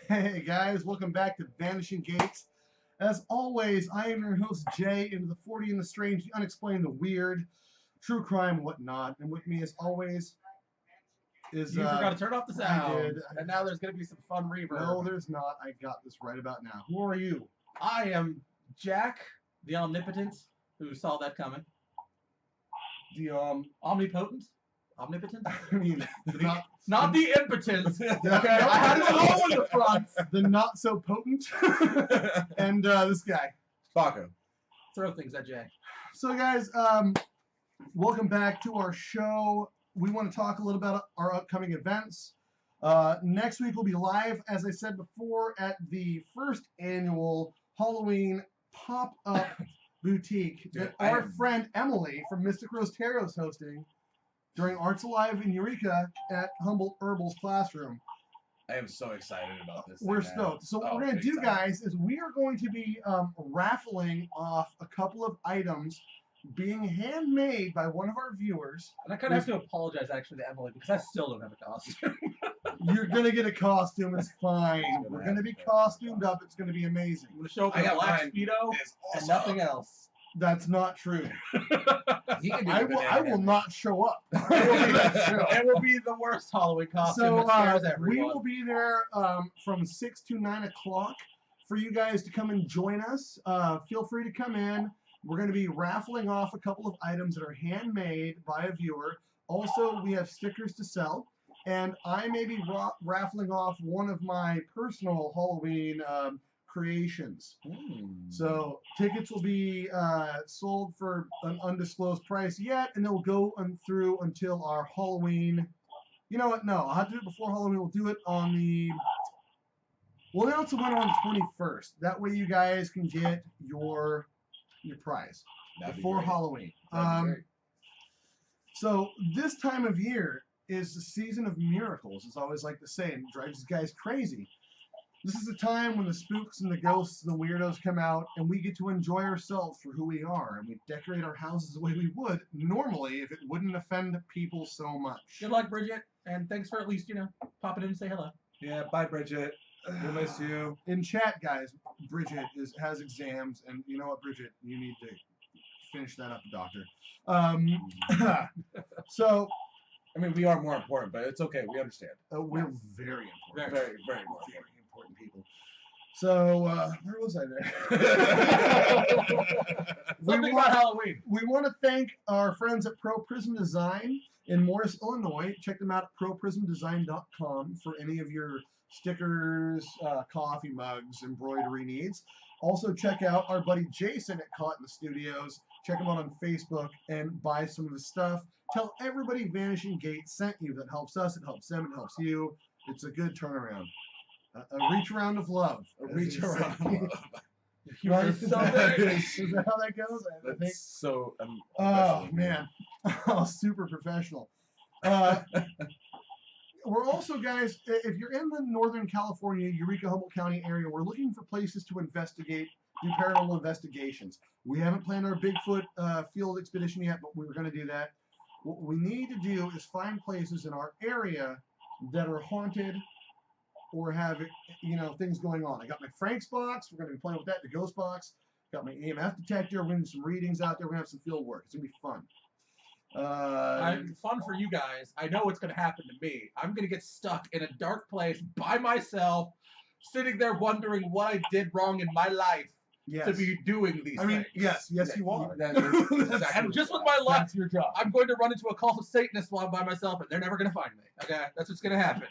Hey guys, welcome back to Vanishing Gates. As always, I am your host Jay, into the 40 and the strange, the unexplained, the weird, true crime, whatnot. And with me, as always, is You forgot to turn off the sound. I did. And now there's going to be some fun reverb. No, there's not. I got this right about now. Who are you? I am Jack, the omnipotent, who saw that coming. The Omnipotent? Omnipotent? I mean, Not the impotent. Okay, No, I had it all in the front. the not so potent, and this guy. Paco. Throw things at Jay. So guys, welcome back to our show. We want to talk a little about our upcoming events. Next week we'll be live, as I said before, at the first annual Halloween pop-up boutique that our friend Emily from Mystic Rose Tarot is hosting during Arts Alive in Eureka at Humboldt Herbal's classroom. I am so excited about this. We're stoked. So what we're going to do, guys, is we are going to be raffling off a couple of items being handmade by one of our viewers. And I kind of have to apologize, actually, to Emily, because I still don't have a costume. You're going to get a costume. It's fine. We're going to be costumed up. It's going to be amazing. I'm going to show up in a black Speedo and nothing else. That's not true. I will not show up. It will be the worst Halloween costume that scares everyone. We will be there from 6 to 9 o'clock for you guys to come and join us. Feel free to come in. We're going to be raffling off a couple of items that are handmade by a viewer. Also, we have stickers to sell. And I may be raffling off one of my personal Halloween creations. So tickets will be sold for an undisclosed price yet, and they'll go through until our Halloween. You know what? No, I'll have to do it before Halloween. We'll do it on the. We'll announce the winner on the 21st. That way, you guys can get your prize before Halloween. So this time of year is the season of miracles. It's always like the same. It drives these guys crazy. This is the time when the spooks and the ghosts and the weirdos come out, and we get to enjoy ourselves for who we are, and we decorate our houses the way we would normally if it wouldn't offend people so much. Good luck, Bridget, and thanks for at least, popping in and say hello. Yeah, bye, Bridget. We'll miss you. In chat, guys, Bridget has exams, and you know what, Bridget? You need to finish that up, doctor. So... I mean, we are more important, but it's okay. We understand. We're very important. Very important. Very important people. So, where was I there? Something about Halloween. We want to thank our friends at Pro Prism Design in Morris, Illinois. Check them out at proprismdesign.com for any of your stickers, coffee mugs, embroidery needs. Also, check out our buddy Jason at Caught in the Studios. Check him out on Facebook and buy some of his stuff. Tell everybody Vanishing Gates sent you. That helps us. It helps them. It helps you. It's a good turnaround. A reach around of love. A reach around of love. Right? Is that how that goes? I think. So. Oh man, super professional. We're also, guys, if you're in the Northern California, Eureka, Humboldt County area, we're looking for places to investigate, do paranormal investigations. We haven't planned our Bigfoot field expedition yet, but we're going to do that. What we need to do is find places in our area that are haunted or have, things going on. I got my Frank's box. We're going to be playing with that, the ghost box. Got my EMF detector. We're going to do some readings out there. We're going to have some field work. It's going to be fun. Fun for you guys. I know what's going to happen to me. I'm going to get stuck in a dark place by myself, sitting there wondering what I did wrong in my life to be doing these things. Yes, you are. And just with my luck, that's your job. I'm going to run into a cult of Satanists while I'm by myself, and they're never going to find me. Okay, that's what's going to happen.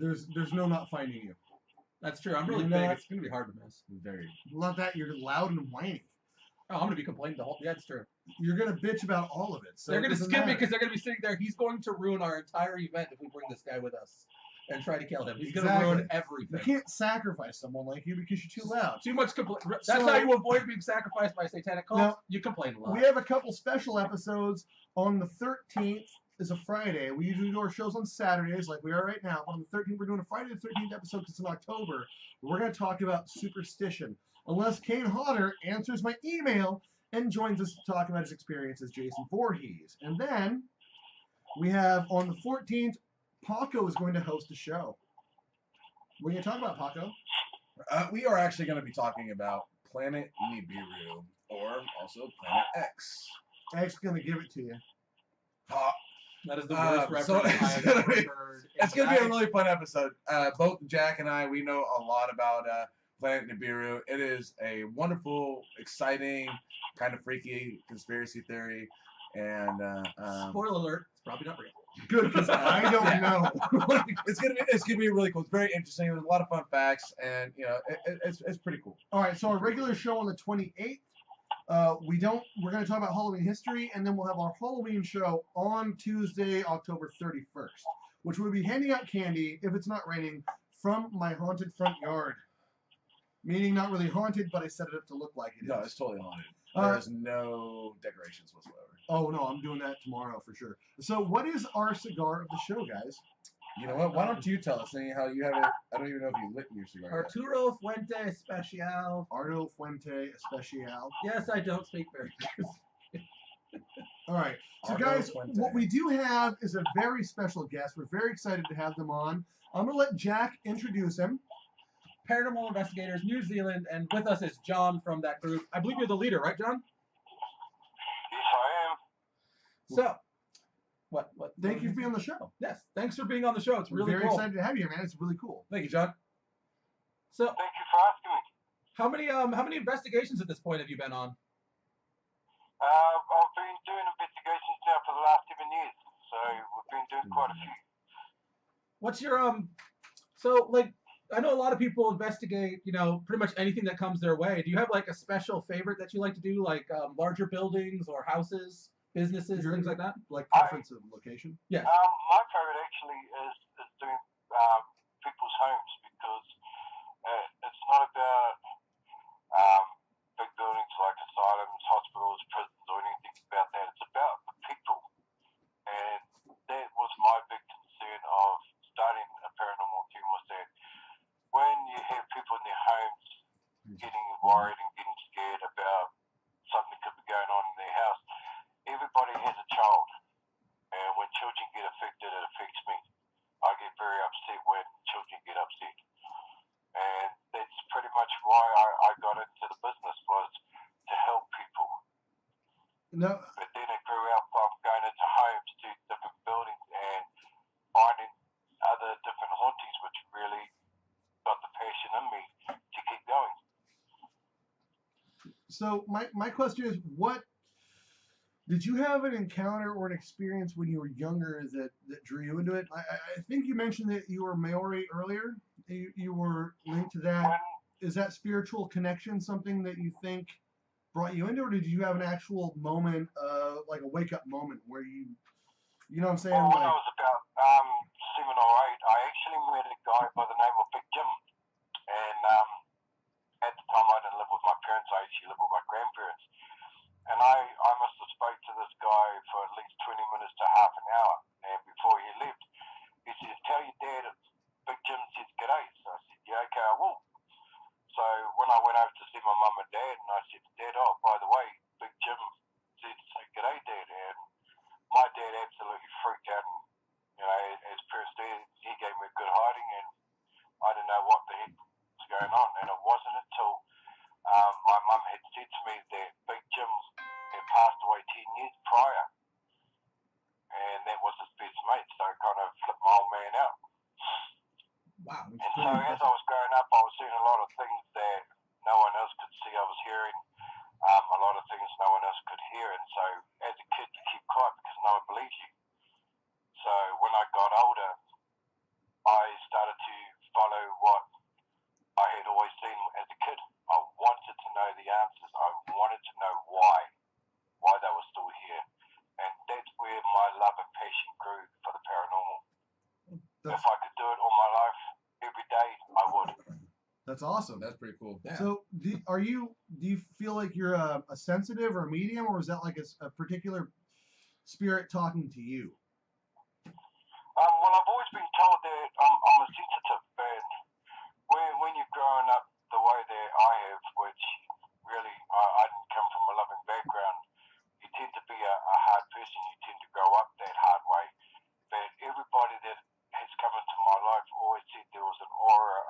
There's no not finding you. That's true. I'm really big. It's going to be hard to miss. Very. Love that. You're loud and whiny. Oh, I'm going to be complaining the whole. Yeah, it's true. You're going to bitch about all of it. So they're going to skip me because they're going to be sitting there. He's going to ruin our entire event if we bring this guy with us and try to kill him. He's going to ruin everything. You can't sacrifice someone like you because you're too loud. Too much That's how you avoid being sacrificed by a satanic cult. Now, you complain a lot. We have a couple special episodes on the 13th. Is a Friday. We usually do our shows on Saturdays like we are right now. On the 13th, we're doing a Friday the 13th episode because it's in October. We're going to talk about superstition. Unless Kane Hodder answers my email and joins us to talk about his experience as Jason Voorhees. And then we have on the 14th, Paco is going to host a show. What are you talking about, Paco? We are actually going to be talking about Planet Nibiru, or also Planet X. X gonna give it to you. That is the worst reference so I have ever heard. It's going to be a really fun episode. Both Jack and I, we know a lot about Planet Nibiru. It is a wonderful, exciting, kind of freaky conspiracy theory. And spoiler alert, it's probably not real. Good, because I don't know. it's gonna be really cool. It's very interesting. There's a lot of fun facts, and you know, it's pretty cool. All right, so our regular show on the 28th. We're going to talk about Halloween history, and then we'll have our Halloween show on Tuesday, October 31st, which will be handing out candy, if it's not raining, from my haunted front yard. Meaning not really haunted, but I set it up to look like it is. No, it's totally haunted. There's no decorations whatsoever. Oh, no, I'm doing that tomorrow for sure. So what is our cigar of the show, guys? You know what? Why don't you tell us, seeing how you have it? I don't even know if you lit your cigar yet. Arturo Fuente Especial. Ardo Fuente Especial. Yes, I don't speak very good. All right. So, Ardo guys, Fuente. what we do have is a very special guest. We're very excited to have them on. I'm going to let Jack introduce him. Paranormal Investigators, New Zealand, and with us is John from that group. I believe you're the leader, right, John? Yes, I am. So, what? Thank you for being on the show. Yes, thanks for being on the show. It's We're really very cool. excited to have you here, man. It's really cool. Thank you, John. So, Thank you for asking me. how many investigations at this point have you been on? I've been doing investigations now for the last 7 years, so we've been doing quite a few. What's your so like I know a lot of people investigate, you know, pretty much anything that comes their way. Do you have like a special favorite that you like to do, like larger buildings or houses, businesses, things like that? Like preference of location? Yeah. My favorite actually is doing people's homes, because it's not about big buildings like asylums, hospitals, prisons, or anything about that. It's about the people, and that was my big concern of starting a paranormal team, was that when you have people in their homes getting worried and getting scared about something that could be going on in their house, everybody has a child, and when children get affected, it affects me. I get very upset when children get upset, and that's pretty much why I got into the business, was to help people. No. But then it grew out from going into homes to different buildings and finding other different hauntings, which really got the passion in me to keep going. So my question is, what did you have an encounter or an experience when you were younger that drew you into it? I think you mentioned that you were Maori earlier. You were linked to that. Is that spiritual connection something that you think brought you into, or did you have an actual moment, like a wake-up moment where you know what I'm saying? Well, when like, I was about 7 or 8, I actually met a guy by the name of Big Jim. And at the time I didn't live with my parents, I actually lived with my grandparents. And I must have spoke to this guy for at least 20 minutes to half an hour. And before he left, he says, "Tell your dad Big Jim says g'day." So I said, "Yeah, okay, I will." So when I went over to see my mum and dad, and I said, "Dad, oh, by the way, Big Jim said to say g'day, Dad." And my dad absolutely freaked out, and, you know, as parents do, he gave me a good hiding, and I didn't know what the heck was going on. And it wasn't until my mum had said to me that Big Jim had passed away 10 years prior, and that was his best mate, so it kind of flipped my old man out. Wow. And so as I was growing up, I was seeing a lot of things that no one else could see. I was hearing a lot of things no one else could hear. And so as a kid, you keep quiet because no one believes you. So when I got older, I started to follow what I had always seen as a kid. I wanted to know the answers. I wanted to know why they were still here. And that's where my love and passion grew for the paranormal. If I could do it all my life, every day, I would. That's awesome. That's pretty cool. Yeah. So do you feel like you're a sensitive or a medium, or is that like a particular spirit talking to you? Well, I've always been told that I'm a sensitive, and when you're growing up the way that I have, which really I didn't come from a loving background, you tend to be a hard person. You tend to grow up that hard way. But everybody that has come into my life always said there was an aura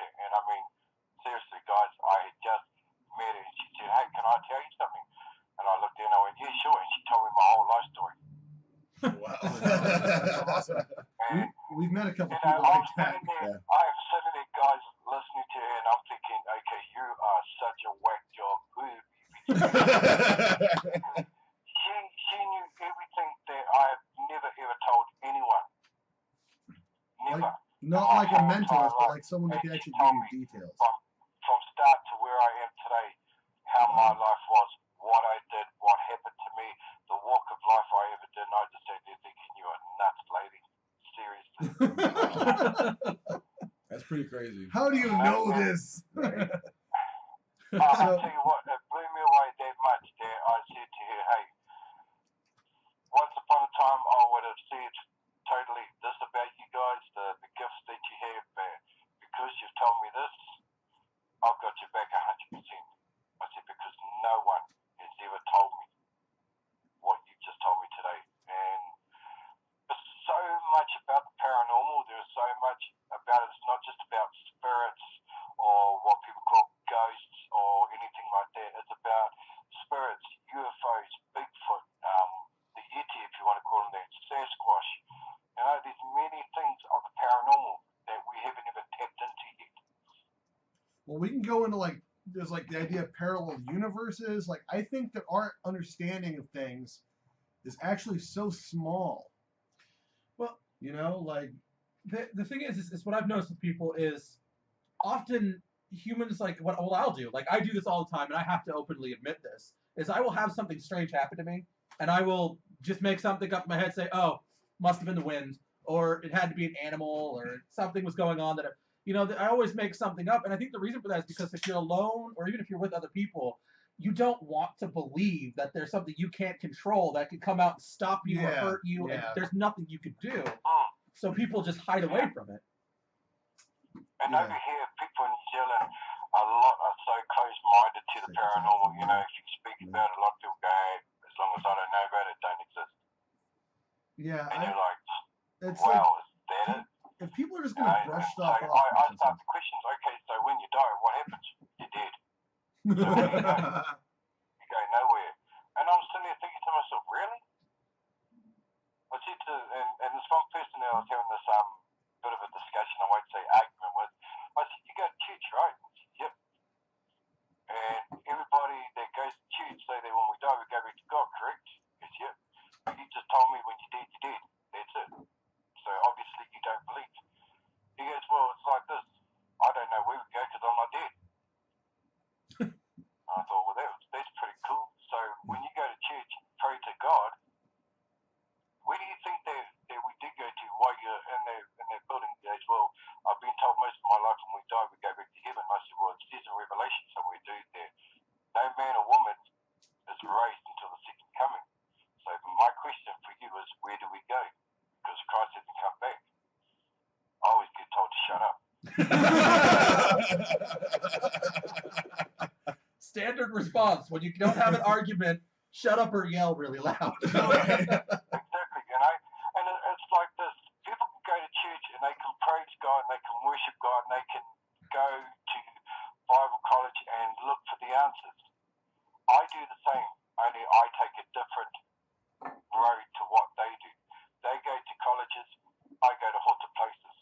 her. And I mean, seriously, guys, I had just met her and she said, hey, can I tell you something? And I looked at her and I went, yeah, sure. And she told me my whole life story. Wow. That's awesome. And, We've met a couple you know, people I'm like that. sitting there, Yeah. I am sitting there, guys, listening to her, and I'm thinking, okay, you are such a whack job. She knew everything that I have never ever told anyone. Never. Not like a mentorist, but like someone that can actually give you details. From start to where I am today, how my life was, what I did, what happened to me, the walk of life I ever did, and I just sat there thinking, you are nuts, lady. Seriously. That's pretty crazy. How do you know this? Right? I'll tell you what, it blew me away that much that I said to her, hey, once upon a time I would have said totally this about you guys, the gifts that you have, because you've told me this, I've got your back 100%. I said, because no one has ever told me what you've just told me today. And there's so much about the paranormal, there's so much about it. It's not just about spirits or what people call ghosts or anything like that. It's about spirits, UFOs, Bigfoot, the Yeti, if you want to call them that, Sasquatch. You know, there's many things of the paranormal that we haven't even tapped into yet. Well, we can go into there's the idea of parallel universes. Like, I think that our understanding of things is actually so small. Well, you know, like the thing is what I've noticed with people is often humans, like what I'll do, like I do this all the time, and I have to openly admit this, is I will have something strange happen to me, and I will just make something up in my head, say, oh, must have been the wind, or it had to be an animal, or something was going on that, I always make something up. And I think the reason for that is because if you're alone, or even if you're with other people, you don't want to believe that there's something you can't control that could come out and stop you or hurt you, and there's nothing you could do. So people just hide away from it. And over here, people in New Zealand a lot are so close-minded to the paranormal. You know, if you speak about it, a lot of people go, hey, as long as I don't know about it, it don't exist. Yeah, and you're like, it's wow, like, is that it? if people are just going to brush so stuff off. I start the questions, okay, so when you die, what happens? You're dead. So where do you go? You go nowhere. And I'm sitting there thinking to myself, really? I said to, and this one person that I was having this bit of a discussion, I won't say argument with, I said, you go to church, right? He said, yep. And everybody that goes to church say that when we die, we go back to God, correct? He said, yep. But you just told me when you're dead, you're dead. That's it. So obviously you don't believe. He goes, well, it's like this. I don't know where we go because I'm not dead. I thought, well, that's pretty cool. So when you go to church and pray to God, where do you think that we did go to while you're in that building? He goes, well, I've been told most of my life when we die, we go back to heaven. I said, well, it says in Revelation somewhere, dude, that no man or woman is raised until the second coming. So my question for you is, where do we go? Because Christ hasn't come back. I always get told to shut up. Standard response when you don't have an argument: shut up or yell really loud. Exactly, you know. And it's like this: people can go to church and they can praise God, and they can worship God, and they can go to Bible college and look for the answers. I do the same, only I take a different road to what they do. They go to colleges, I go to haunted places.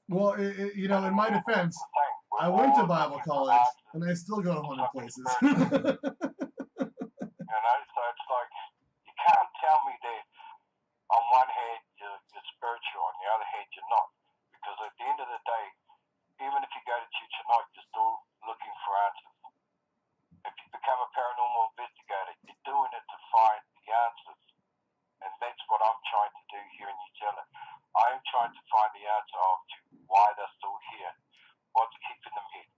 Well, in my defense, I went to Bible college, and I still go to haunted places. You know, so it's like, you can't tell me that on one hand you're spiritual, on the other hand you're not. Because at the end of the day, even if you go to church or not, you're still looking for answers. If you become a paranormal investigator, you're doing it to find the answers. And that's what I'm trying to do here in New Zealand. I am trying to find the answer to why they're still here. What's keeping them here?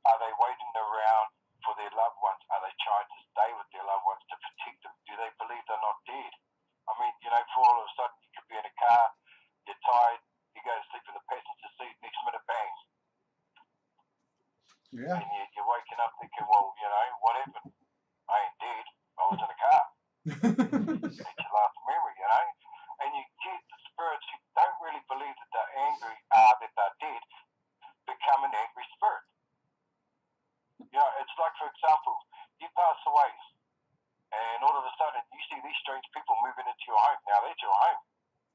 Are they waiting around for their loved ones? Are they trying to stay with their loved ones to protect them? Do they believe they're not dead? I mean, you know, for all of a sudden you could be in a car, you're tired, you go to sleep in the passenger seat, next minute bang. Yeah. And you're waking up thinking, well, you know, what happened? I ain't dead. I was in a car. It's your last memory, you know. And you get the spirits who don't really believe that they're angry, that they're dead. example, you pass away, and all of a sudden you see these strange people moving into your home. Now that's your home.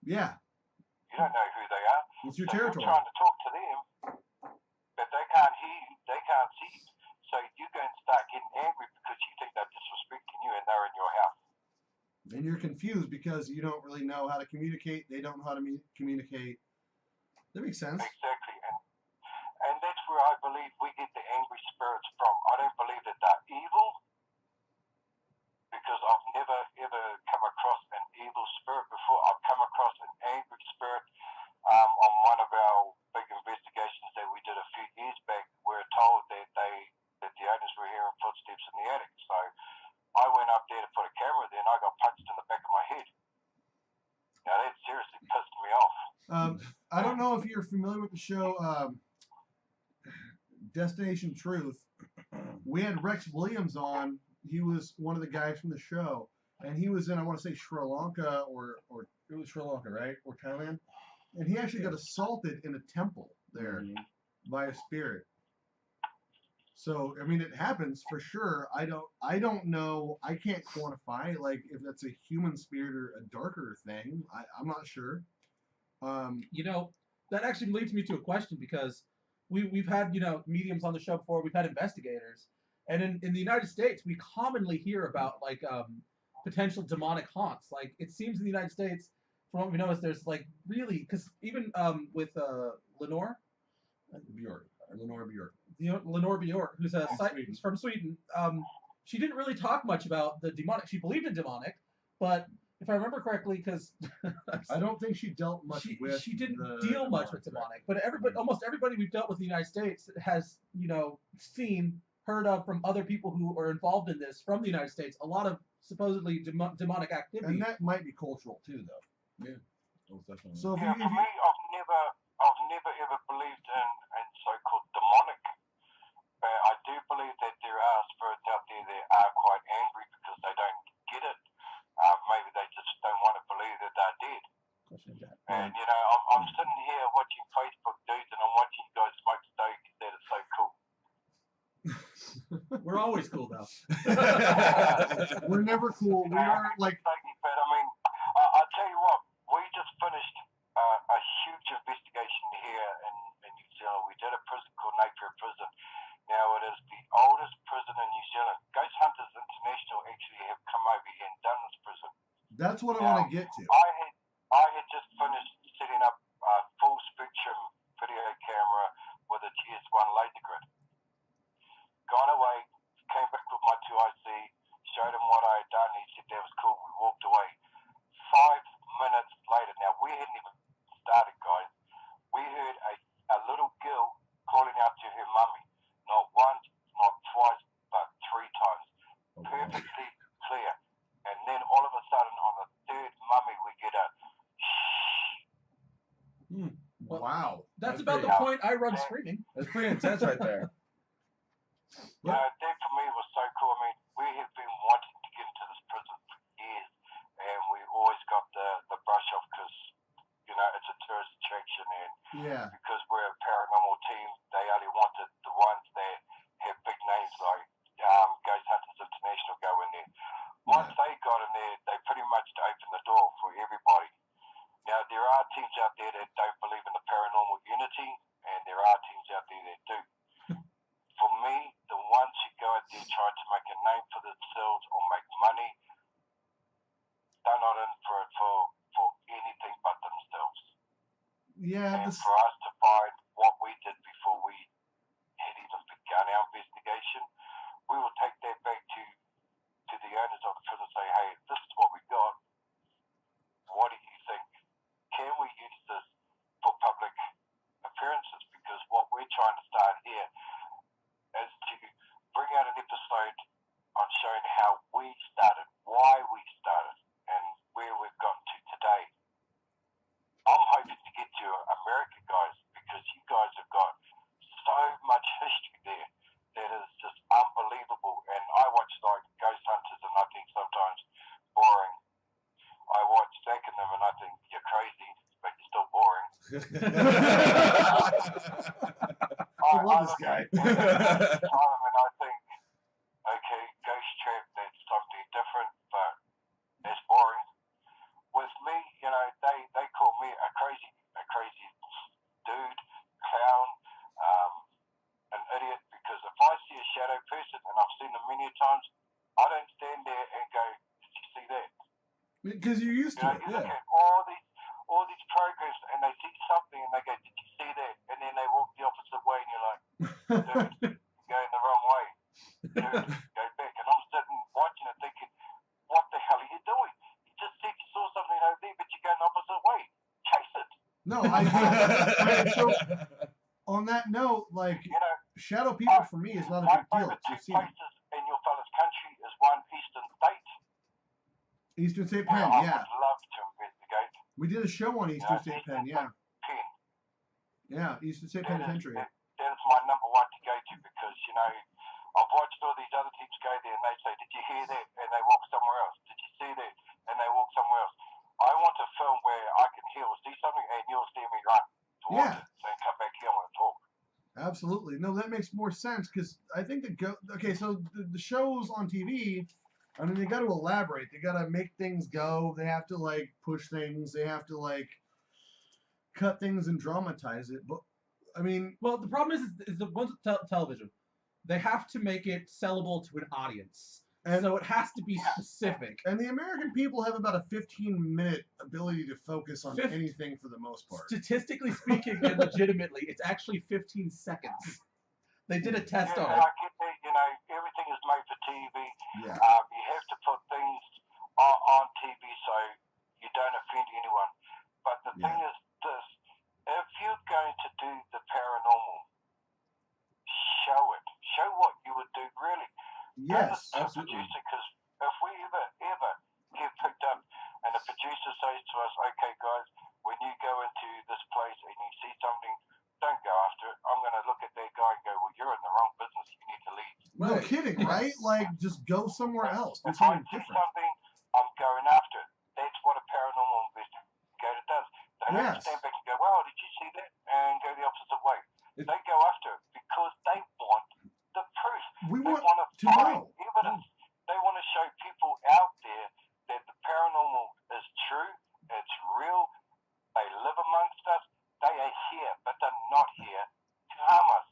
Yeah. You don't know who they are. It's your So territory. you're trying to talk to them, but they can't hear you. They can't see you. So you go and start getting angry because you think they're disrespecting you and they're in your house. And you're confused because you don't really know how to communicate. They don't know how to communicate. That makes sense. Exactly. And that's where I believe we get the angry spirits from. I don't believe that they're evil because I've never ever come across an evil spirit before. I've come across an angry spirit on one of our big investigations that we did a few years back. We're told that the owners were hearing footsteps in the attic. So I went up there to put a camera there and I got punched in the back of my head. Now that seriously pissed me off. I don't know if you're familiar with the show Destination Truth. We had Rex Williams on. He was one of the guys from the show, and he was in, I want to say, Sri Lanka or it was Sri Lanka, right, or Thailand, and he actually got assaulted in a temple there by a spirit. So I mean, it happens for sure. I don't know. I can't quantify like if that's a human spirit or a darker thing. I'm not sure. You know, that actually leads me to a question because we've had, you know, mediums on the show before. We've had investigators, and in the United States, we commonly hear about like potential demonic haunts. Like it seems in the United States, from what we know, is there's like really because even with Lenore Bjork, Lenore Bjork. You know, Lenore Bjork, who's from Sweden. She didn't really talk much about the demonic. She believed in demonic, but if I remember correctly, because I don't think she dealt much with. She didn't deal much with demonic, but almost everybody we've dealt with in the United States has, you know, heard of from other people who are involved in this from the United States. A lot of supposedly demonic activity, and that might be cultural too, though. Yeah. So for me, I've never ever believed in so-called demonic. But I do believe that there are spirits out there that are quite angry because they don't get it. Maybe they just don't want to believe that they're dead. And you know, I'm sitting here watching Facebook dudes, and I'm watching you guys smoke stogies. That is so cool. We're always cool though. We're never cool. We are like. But I mean, I'll tell you what. We just finished a huge investigation here in New Zealand. We did a prison called Napier Prison. Now it is the oldest prison in New Zealand. Ghost Hunters International actually have come over here and done this prison. That's what I want to get to. I had just finished setting up a full spectrum video camera with a GS1 laser grid. Gone away, came back with my 2IC, showed him what I had done. He said that was cool. We walked away. 5 minutes later, now we hadn't even started, guys. We heard a little girl calling out to her mummy. Not once, not twice, but 3 times. Perfectly clear. And then all of a sudden, on the third mummy, we get a shh. Wow. That's about the point I run screaming. That's pretty intense right there. That for me was so cool. I mean, we have been wanting to get into this prison for years, and we always got the brush off because, you know, it's a tourist attraction, and because we're a paranormal team, they only wanted the ones that have big names like Ghost Hunters International go in there. Once they got in there, they pretty much opened the door for everybody. Now, there are teams out there that don't believe in the paranormal unity, and there are teams out there that do. For me, the ones who go out there trying to make a name for themselves or make money, they're not in for it for anything but themselves. Yeah. And for us to find what we did before we had even begun our investigation, we will take that back to the owners of the prison and say, hey, this is what we got. What do you think? Can we use this for public appearances? Because what we're trying to start here is to bring out an episode on showing how we started, why we started, and where we've gotten to today. I'm hoping to get to America, guys, because you guys have got so much history there that is just unbelievable. And I watch like Ghost Hunters and I think sometimes boring. I watch Zack and them and I think you're crazy, but you're still boring. I love this guy. And I think chase it, and I've seen them many times. I don't stand there and go, "Did you see that?" Because you're used You to know, it. you yeah. look at all these programs, and they see something, and they go, "Did you see that?" And then they walk the opposite way, and you're like, "Dude, you're going the wrong way. Dude, go back." And I'm sitting watching it, thinking, "What the hell are you doing? You just said you saw something over there, but you're going the opposite way. Chase it." No, okay, so on that note, like, You know, shadow people for me is not a my big deal. favorite It's two just seeing it. places in your fella's country is one Eastern State, Eastern State where Pen, I yeah. would love to investigate. We did a show on Eastern State Pen, yeah. Pen. Yeah, Eastern State That is, Penitentiary. that is my number one to go to, because, you know, I've watched all these other teams go there, and they say, "Did you hear that?" And they walk somewhere else. "Did you see that?" And they walk somewhere else. I want a film where I can hear or see something, and you'll see me run towards Yeah. it. So come back here, I want to talk. Absolutely. No, that makes more sense because I think okay, so the shows on TV, I mean, they got to elaborate. They got to make things go. They have to, like, push things. They have to, like, cut things and dramatize it. But, I mean, Well, the problem is the ones with television. They have to make it sellable to an audience. And- so it has to be specific. and the American people have about a 15-minute ability to focus on Fif- anything for the most part. Statistically speaking and legitimately, it's actually 15 seconds. They did a test Yeah, on and it. I get that, you know, everything is made for TV. Yeah. You have to put things on TV so you don't offend anyone. But the thing is this: if you're going to do the paranormal, show it. Show what you would do, really. Yes, Don't absolutely. producer, because if we ever get picked up and the producer says to us, "Okay, guys, when you go into this place and you see something, don't go after it. I'm going to look at that guy and go, well, you're in the wrong business. You need to leave." No Right. kidding, right? Like, just go somewhere else. Do If I something see different. something, I'm going after it. That's what a paranormal investigator does. They don't Yes. stand back and go, "Well, did you see that?" and go the opposite way. They go after it because they want the proof. We They want want to find know. evidence. They want to show people out there that the paranormal is true, it's real, they live amongst us, they are here, but they're not here to harm us.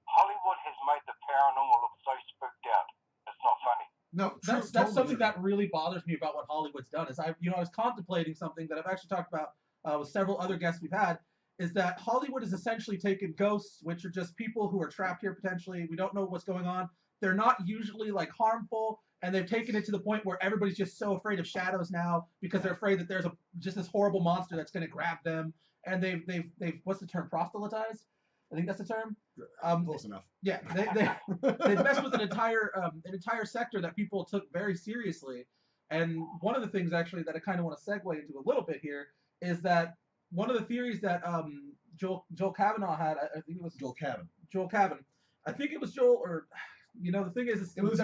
Hollywood has made the paranormal look so spooked out. It's not funny. No, true, That's totally something true. that really bothers me about what Hollywood's done. Is I was contemplating something that I've actually talked about with several other guests we've had. Is that Hollywood has essentially taken ghosts, which are just people who are trapped here potentially. We don't know what's going on. They're not usually like harmful, and they've taken it to the point where everybody's just so afraid of shadows now because they're afraid that there's just this horrible monster that's going to grab them. And they've what's the term? Proselytized? I think that's the term. Close enough. Yeah, they messed with an entire sector that people took very seriously. And one of the things actually that I kind of want to segue into a little bit here is that one of the theories that Joel Kavanaugh had, I think it was Joel Cabin. Joel Cavan. I think it was Joel, or the thing is, It was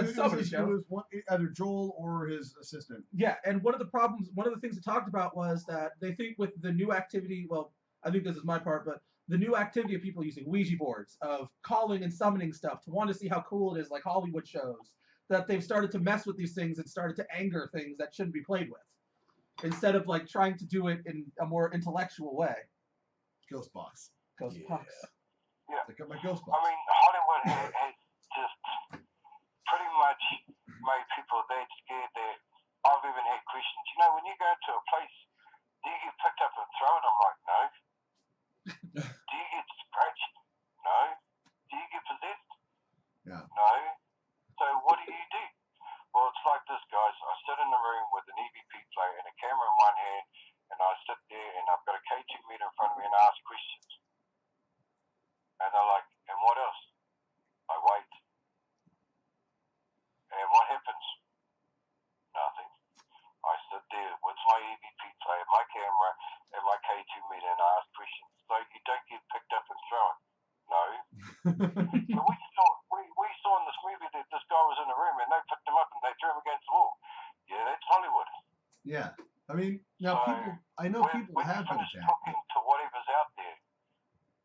show. either Joel or his assistant. Yeah, and one of the things it talked about was that they think with the new activity, well, I think this is my part, but the new activity of people using Ouija boards, of calling and summoning stuff to want to see how cool it is, like Hollywood shows, that they've started to mess with these things and started to anger things that shouldn't be played with, instead of like trying to do it in a more intellectual way. Ghost box. Ghost Yeah. box. Yeah. Pick up my ghost I box. mean, Hollywood has just pretty much made people that scared that I've even had questions. You know, when you go to a place, do you get picked up and thrown? I'm like, no. Do you get scratched? No. Do you get possessed? Yeah. No. So what do you do? Well, it's like this, guys. I sit in the room with an EVP player and a camera in one hand, and I sit there and I've got a K2 meter in front of me and I ask questions. And they're like, and what else? I wait. And what happens? Nothing. I sit there with my EVP player, my camera, and my K2 meter and I ask questions. So you don't get picked up and thrown. No. So we saw in this movie that this guy was in a room and they picked him up and they threw him against the wall. Yeah, that's Hollywood. Yeah. I mean, now So, I know people when have you been finish attacked. talking to whatever's out there,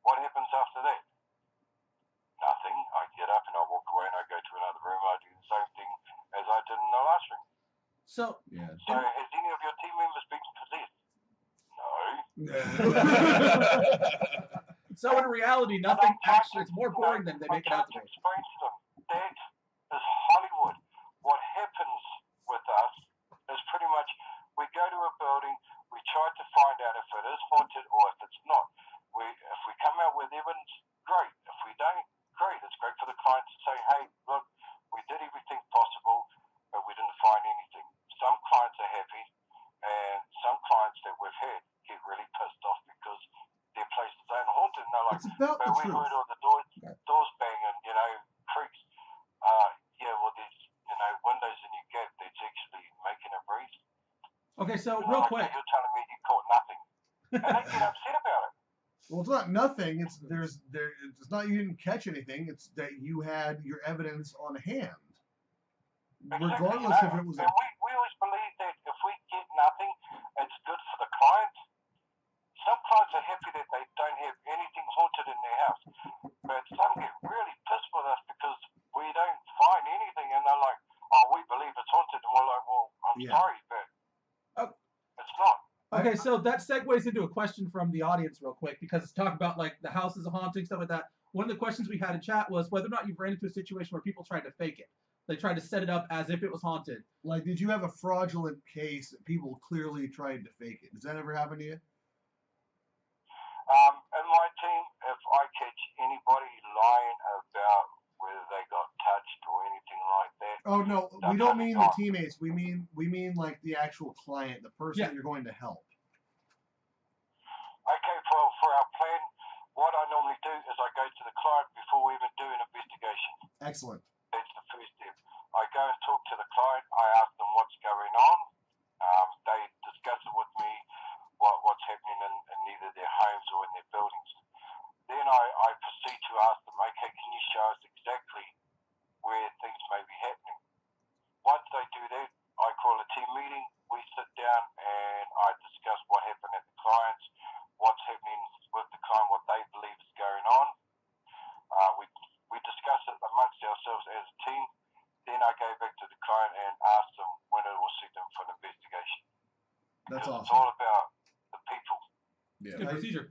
what happens after that? Nothing. I get up and I walk away and I go to another room. I do the same thing as I did in the last room. So Yeah. So has any of your team members been possessed? No. So in reality, nothing actually. It's more boring than they make it out to be. Explain to them that is go to a building, we try to find out if it is haunted or if it's not. If we come out with evidence, great. If we don't, great. It's great for the client to say, hey, look, we did everything possible, but we didn't find anything. Some clients are happy, and some clients that we've had get really pissed off because their places aren't haunted. And they're like, It's about but the we truth. heard all the doors banging, creaks. Yeah, well, there's, windows in your gate that's actually making a breeze. Okay, so And real like, quick. you're telling me you caught nothing. And they get upset about it. Well, it's not nothing. It's not you didn't catch anything. It's that you had your evidence on hand, regardless if it was. And we always believe that if we get nothing, it's good for the client. Some clients are happy that they don't have anything haunted in their house, but some get really pissed with us because we don't find anything, and they're like, "Oh, we believe it's haunted," and we're like, "Well, I'm sorry, but it's not." Okay, so that segues into a question from the audience real quick, because it's talking about like the house is a haunting, stuff like that. One of the questions we had in chat was whether or not you've ran into a situation where people tried to fake it. They tried to set it up as if it was haunted. Like, did you have a fraudulent case that people clearly tried to fake it? Does that ever happen to you? In my team, if I catch anybody lying about whether they got touched or anything like that. Oh no, we don't mean the teammates. We mean like the actual client, the person you're going to help. Okay, for our plan, what I normally do is I go to the client before we even do an investigation. Excellent. That's the first step. I go and talk to the client. I ask them what's going on. They discuss it with me, what's happening in either their homes or in their buildings. Then I proceed to ask them, okay, can you show us exactly where things may be happening? Once they do that, I call a team meeting. We sit down and I discuss what happened at the client's, what's happening with the client, what they believe is going on. We discuss it amongst ourselves as a team. Then I go back to the client and ask them when it will suit them for an investigation. That's awesome. It's all about the people. Yeah. Good procedure.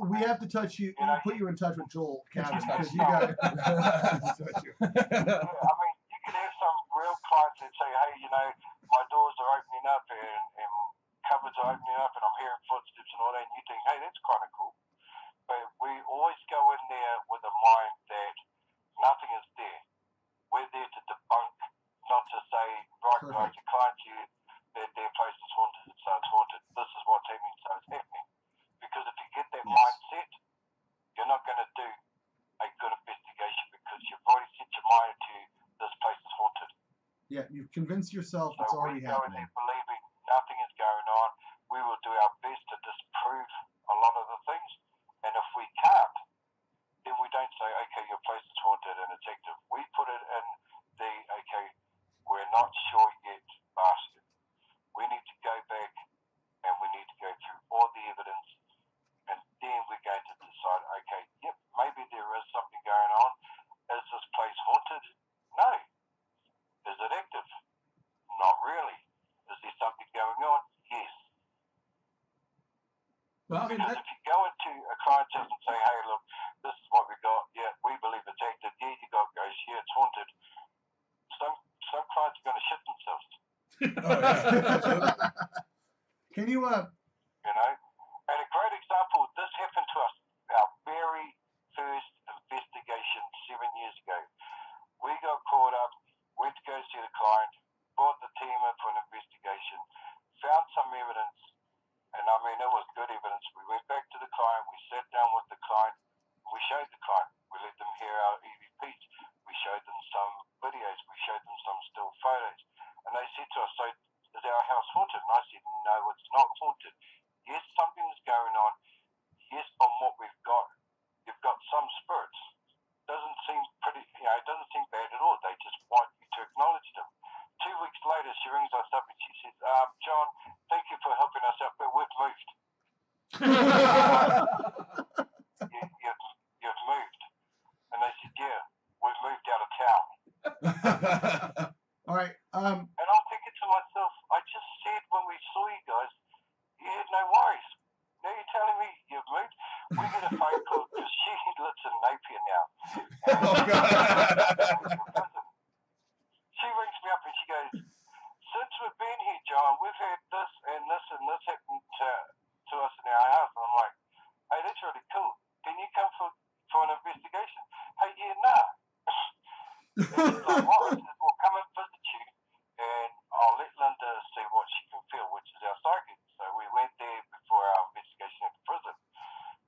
We have to touch you. Put you in touch with Joel Cabin because you got to touch you. Yeah, I mean, you could have some real clients that say, hey, my doors are opening up and cupboards are opening up and I'm hearing footsteps and all that, and you think, hey, that's kind of cool. But we always go in there with a mind that nothing is there. We're there to debunk, not to say, right, guys, your clients here, their place is haunted, so it's haunted. This is what's happening, so it's happening. Because if you get that mindset, you're not going to do a good investigation because you've already set your mind to this place is haunted. Yeah, you've convinced yourself it's already happening. So we go in there believing nothing is going on. We will do our best to disprove a lot of the things. And if we can't, then we don't say, okay, your place is haunted and it's active. We put it in the, okay, we're not sure yet basket. We need to go back and we need to go through all the evidence. And then we're going to decide, okay, yep, maybe there is something going on. Is this place haunted? No. Is it active? Not really. Is there something going on? Yes. Well, I mean, because if you go into a client's house and say, hey, look, this is what we got. Yeah, we believe it's active. Yeah, you got goes. Yeah, it's haunted. Some clients are going to shit themselves. Oh, yeah. Can you And a great example, this happened to us, our very first investigation 7 years ago. We got caught up, went to go see the client, brought the team in for an investigation, found some evidence, and I mean, it was good evidence. We went back to the client, we sat down with the client, we showed the client, we let them hear our EVPs, we showed them some videos, we showed them some still photos, and they said to us, so is our house haunted? And I said, no, it's not haunted. Yes, something's going on. Yes, from what we've got, you've got some spirits. Doesn't seem pretty, it doesn't seem bad at all. They just want you to acknowledge them. 2 weeks later, she rings us up and she says, John, thank you for helping us out, but we've moved. You've moved. And they said, yeah, we've moved out of town. All right. And I'm thinking to myself, I just said when we saw you guys, you had no worries. Now you're telling me you've moved? We get a phone call because she lives in Napier now. Oh, God. She rings me up and she goes, since we've been here, John, we've had this and listen, this happened to us in our house. And I'm like, hey, that's really cool. Can you come for an investigation? Hey, yeah, nah. And she's like, what? I said, well, come and visit you, and I'll let Linda see what she can feel, which is our psychic. So we went there before our investigation at the prison,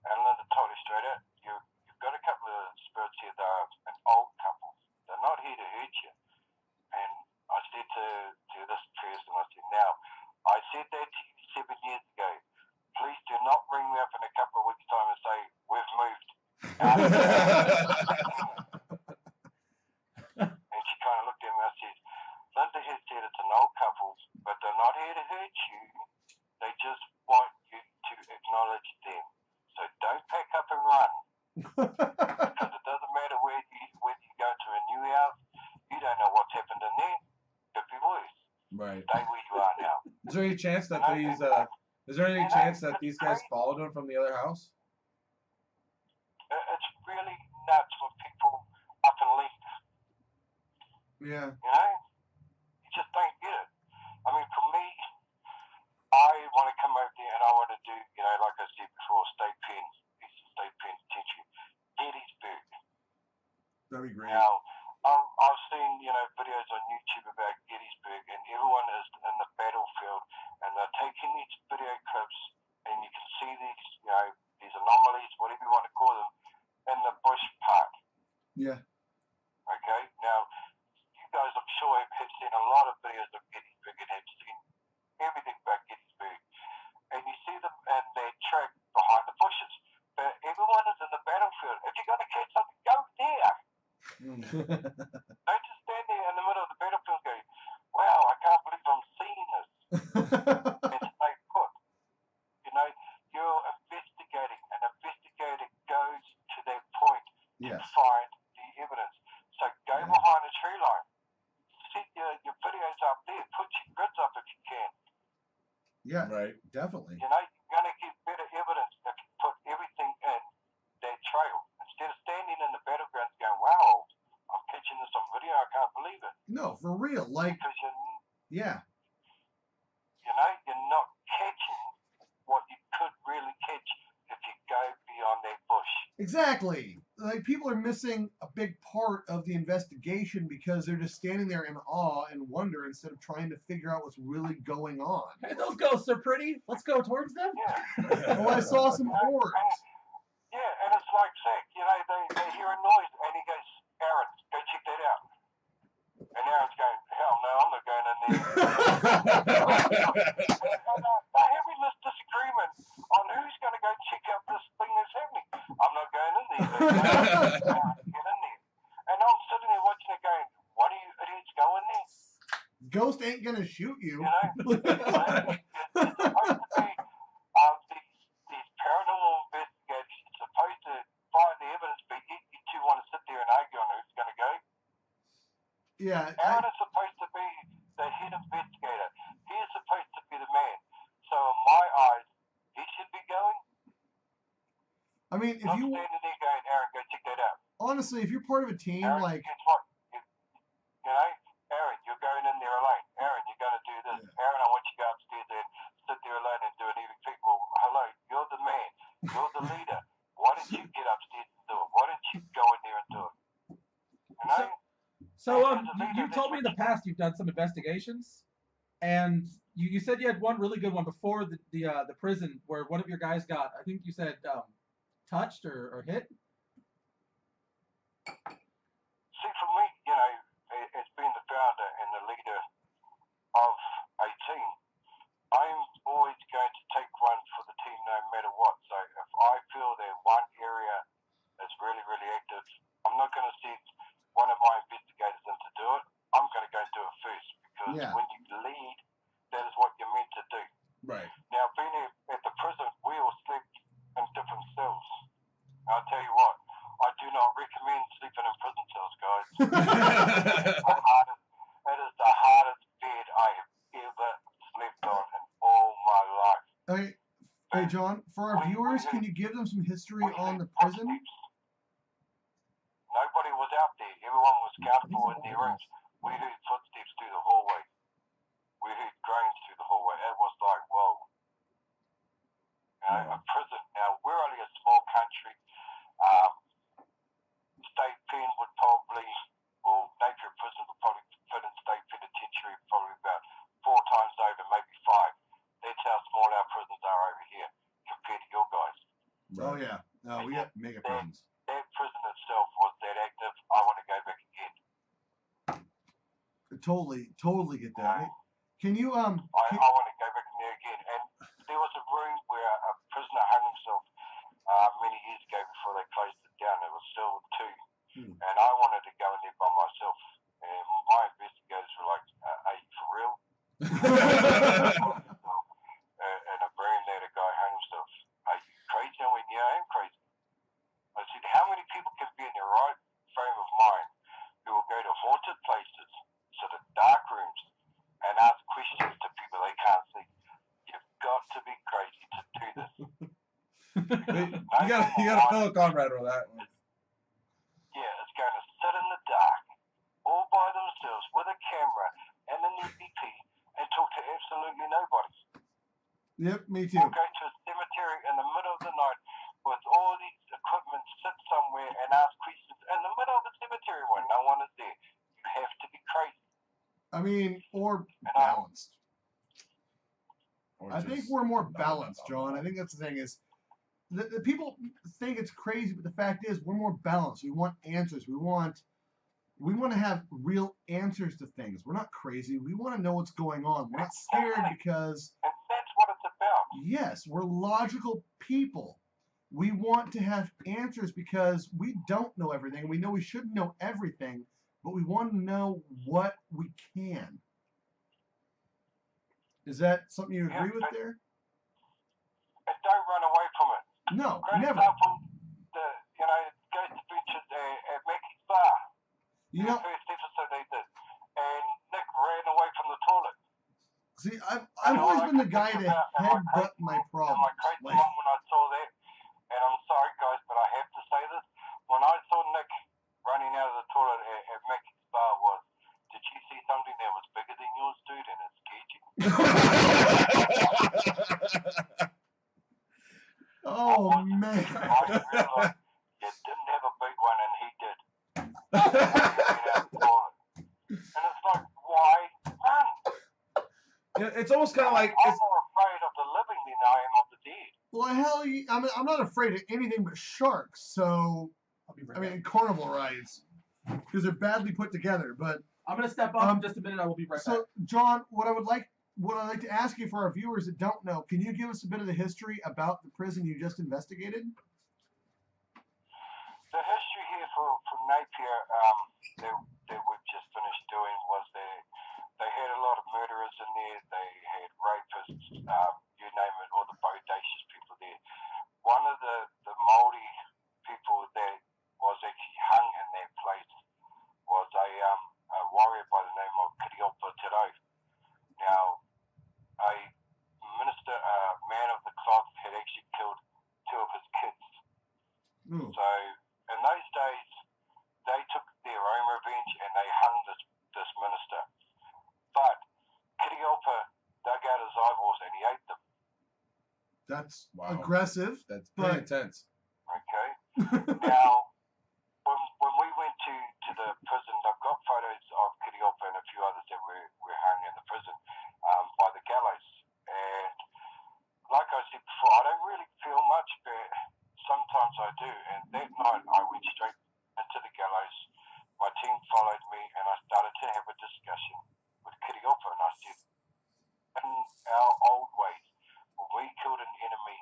and Linda told us straight out, you've got a couple of spirits here that are an old couple. They're not here to hurt you. And I said to this person, I said, now, I said that to you 7 years ago. Please do not ring me up in a couple of weeks' time and say, we've moved. And she kind of looked at me and said, Linda has said it's an old couple, but they're not here to hurt you. They just want you to acknowledge them. So don't pack up and run. Because it doesn't matter whether you go to a new house, you don't know what's happened in there. Could be worse. Right. Stay where you are now. Is there any chance that these guys followed him from the other house? It's really nuts when people up and leave. Yeah. You know? You just don't get it. I mean, for me, I want to come over there and I want to do, you know, like I said before, state penitentiary, Gettysburg. That'd be great. Now, I've seen, you know, videos on YouTube about Gettysburg, and everyone is in the battlefield, and they're taking these video clips, and you can see these, you know, these anomalies, whatever you want to call them, in the bush part. Yeah. Okay? Now, you guys, I'm sure, have seen a lot of videos of Gettysburg and have seen everything about Gettysburg. And you see them in their track behind the bushes. But everyone is in the battlefield. If you're going to catch something, go there. Don't just stand there in the middle of the battlefield and go, wow, I can't believe I'm seeing this. And stay put. You know, you're investigating. An investigator goes to that point to find the evidence. So go behind a tree line. Set your videos up there. Put your grids up if you can. Yeah, right. Definitely. You know, you're going to get better evidence if you put everything in that trail. Instead of standing in the battlegrounds going, wow, I'm catching this on video, I can't believe it. No, for real. Like, because you know, you're not catching what you could really catch if you go beyond that bush. Exactly. Like, people are missing a big part of the investigation because they're just standing there in awe and wonder instead of trying to figure out what's really going on. Hey, those ghosts are pretty. Let's go towards them. Yeah. Oh, I saw some orbs. Yeah, and it's like Zach, you know, they hear a noise and he goes, Aaron, go check that out. And Aaron's going, hell no, I'm not going in there. and they're having this disagreement on who's going to go check out this thing that's happening. I'm not going in there. Aaron, get in there. And I'm sitting there watching it going, why do you idiots go in there? Ghost ain't going to shoot you. You know, it's supposed to be these paranormal investigators. You're supposed to find the evidence, but you two want to sit there and argue on who's going to go. Yeah. Aaron is supposed to be the head investigator. He is supposed to be the man. So in my eyes, he should be going. I mean, if not you standing there going, Aaron, go check that out. Honestly, if you're part of a team, Aaron, like, guess what? You know, Aaron, you're going in there alone. Aaron, you're going to do this. Yeah. Aaron, I want you to go upstairs and sit there alone and do an evening thing. Well, hello, you're the man. You're the leader. Why don't you get upstairs and do it? Why don't you go in there and do it? You know? So you've told me in the past you've done some investigations, and you said you had one really good one before the prison where one of your guys got, I think you said, touched or hit. See, for me, you know, as being the founder and the leader of a team, I'm always going to take one for the team no matter what. So if I feel that one area is really, really active, I'm not going to send one of my investigators in to do it. I'm going to go do it first because when you lead, that is what you're meant to do. Right. Now, being at the prison, we all slept in different cells. I'll tell you what, I do not recommend sleeping in prison cells, guys. It is the hardest bed I have ever slept on in all my life. Hey, John, for our viewers, can you give them some history on the prison? Nobody was out there. Everyone was comfortable in their rooms. We heard footsteps through the hallway. We heard groans through the hallway. It was like, whoa. that active. I want to go back again. Totally get that. Can you I want to go back in there again. And there was a room where a prisoner hung himself many years ago before they closed it down. It was cell 2, and I wanted to go in there by myself. And my investigators were like, "Are you for real?" And a room there, a guy hung himself. Are you crazy? I went, "Yeah, I am crazy." I said, "How many people can be in their right frame of mind who will go to haunted places, sort of dark rooms, and ask questions to people they can't see? You've got to be crazy to do this." You got a fellow comrade with that one. Yeah, it's going to sit in the dark, all by themselves, with a camera and an EVP, and talk to absolutely nobody. Yep, me too. Or go to a cemetery in the middle of the night with all these equipment, sit somewhere and ask questions in the middle of the cemetery when no one is there. You have to be crazy. I mean, or balanced. Or I think just we're more not balanced, about John. I think that's the thing is, the people think it's crazy, but the fact is we're more balanced. We want answers. We want to have real answers to things. We're not crazy. We want to know what's going on. We're not scared because, And that's what it's about. yes, we're logical people. We want to have answers because we don't know everything. We know we shouldn't know everything, but we want to know what we can. Is that something you agree with there? And don't run away from it. No, Great never. example, Ghost Adventures at Mackey's Bar. You The know, first episode they did. And Nick ran away from the toilet. see, I've always been the guy to headbutt my problems. My crazy mom when I saw that, and I'm sorry guys, but I have to say this. When I saw Nick running out of the toilet at Mackey's Bar was, did you see something that was bigger than yours, dude, and it scared you? Oh, man. I realized you didn't have a big one, and he did. And it's like, why run? It's almost kind of like I'm more afraid of the living than I am of the dead. Well, hell, I'm not afraid of anything but sharks. So, I'll be right I back. mean, carnival rides, because they're badly put together. But I'm gonna step up in just a minute. I will be right back. so, John, what I'd like to ask you for our viewers that don't know, can you give us a bit of the history about the prison you just investigated? The history here for Napier that we've just finished doing was they had a lot of murderers in there. They had rapists, you name it, all the bodacious people there. One of the Māori people that was actually hung in that place was a warrior by the name of Kiriopa Te Rau. Now, a minister, man of the cloth, had actually killed 2 of his kids. Ooh. So, in those days, they took their own revenge and they hung this minister. But Kiriopa dug out his eyeballs and he ate them. That's Wow. aggressive. that's pretty intense. Okay? Now, when we went to the prison, I've got photos of Kiriopa and a few others that were hung in the prison by the gallows. And like I said before, I don't really feel much, but sometimes I do. And that night I went straight into the gallows. My team followed me and I started to have a discussion with Kiriopa, and I said, in our old ways, when we killed an enemy,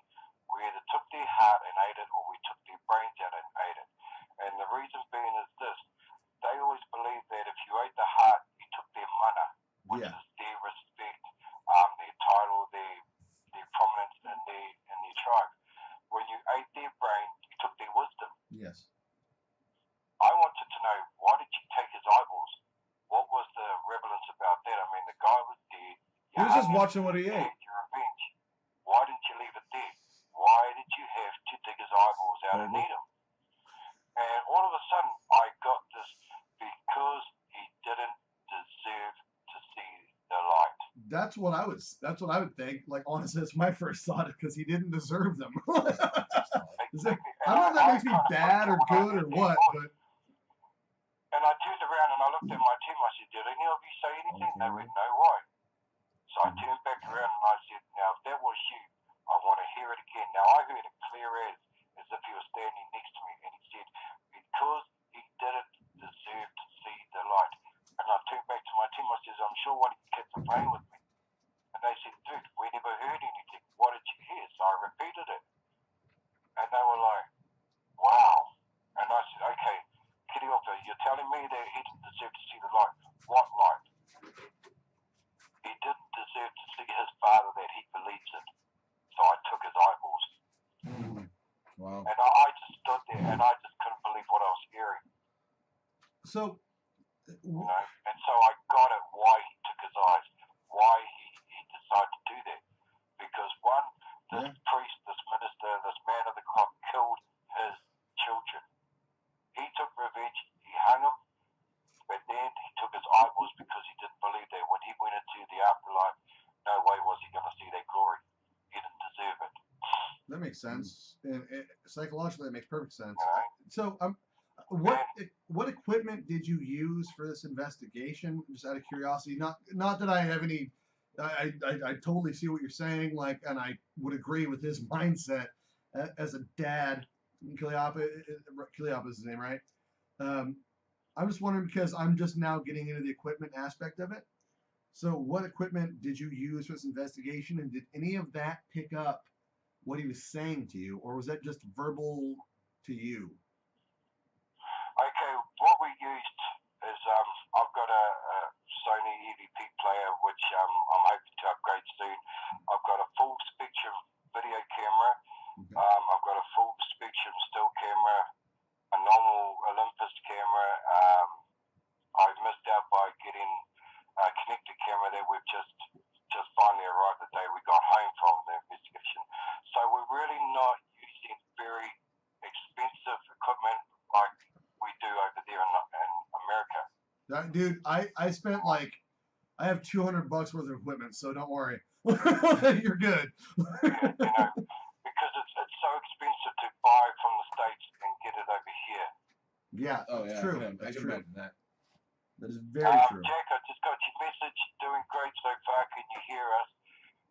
we either took their heart and ate it, or we took their brains out and ate it. And the reason being is this: they always believed that if you ate the heart, you took their mana, which Yeah. is their respect, their title, their prominence in their tribe. When you ate their brain, you took their wisdom. Yes. I wanted to know, why did you take his eyeballs? What was the relevance about that? I mean, the guy was dead. He was just watching what he You ate. had your revenge. Why didn't you leave it there? Why did you have to dig his eyeballs out and eat him? And all of a sudden, I got this, because he didn't deserve to see the light. That's what I would think. Like, honestly, that's my first thought, because he didn't deserve them. Is that, I don't know if that makes me bad or good or what, but And I turned around and I looked at my team. I said, did any of you say anything? They went, no, why? So I turned back around and I said, now, if that was you, I want to hear it again. Now, I heard it clear as if he was standing next to me, and he said, because he you're telling me that he didn't deserve to see the light. What light? He didn't deserve to see his father that he believes in. So I took his eyeballs. Wow. And I just stood there and I just couldn't believe what I was hearing. So, You know? And so I got it why he took his eyes, why he decided to do that. Because one, this priest, this minister, this man of the clock killed his children. He took revenge, he hung him, but then he took his eyeballs because he didn't believe that when he went into the afterlife, no way was he going to see that glory. He didn't deserve it. that makes sense. And psychologically, that makes perfect sense. You know? So, what equipment did you use for this investigation? Just out of curiosity, not that I have any. I totally see what you're saying, like, and I would agree with his mindset as a dad. Cleopa is his name, right? I'm just wondering because I'm just now getting into the equipment aspect of it. So, what equipment did you use for this investigation, and did any of that pick up what he was saying to you, or was that just verbal to you? Okay, what we used is I've got a Sony EVP player which I'm hoping to upgrade soon. I've got a full spectrum video camera. Okay. I've got a full spectrum still camera, a normal Olympus camera. I missed out by getting a connected camera that we've just finally arrived the day we got home from the investigation. So we're really not using very expensive equipment like we do over there in America. Dude, I spent I have $200 worth of equipment, so don't worry. You're good. Yeah, you know, because it's so expensive to buy from the States and get it over here. Yeah, that's true. I can imagine that. That is very true. Jack, I just got your message. Doing great so far. Can you hear us?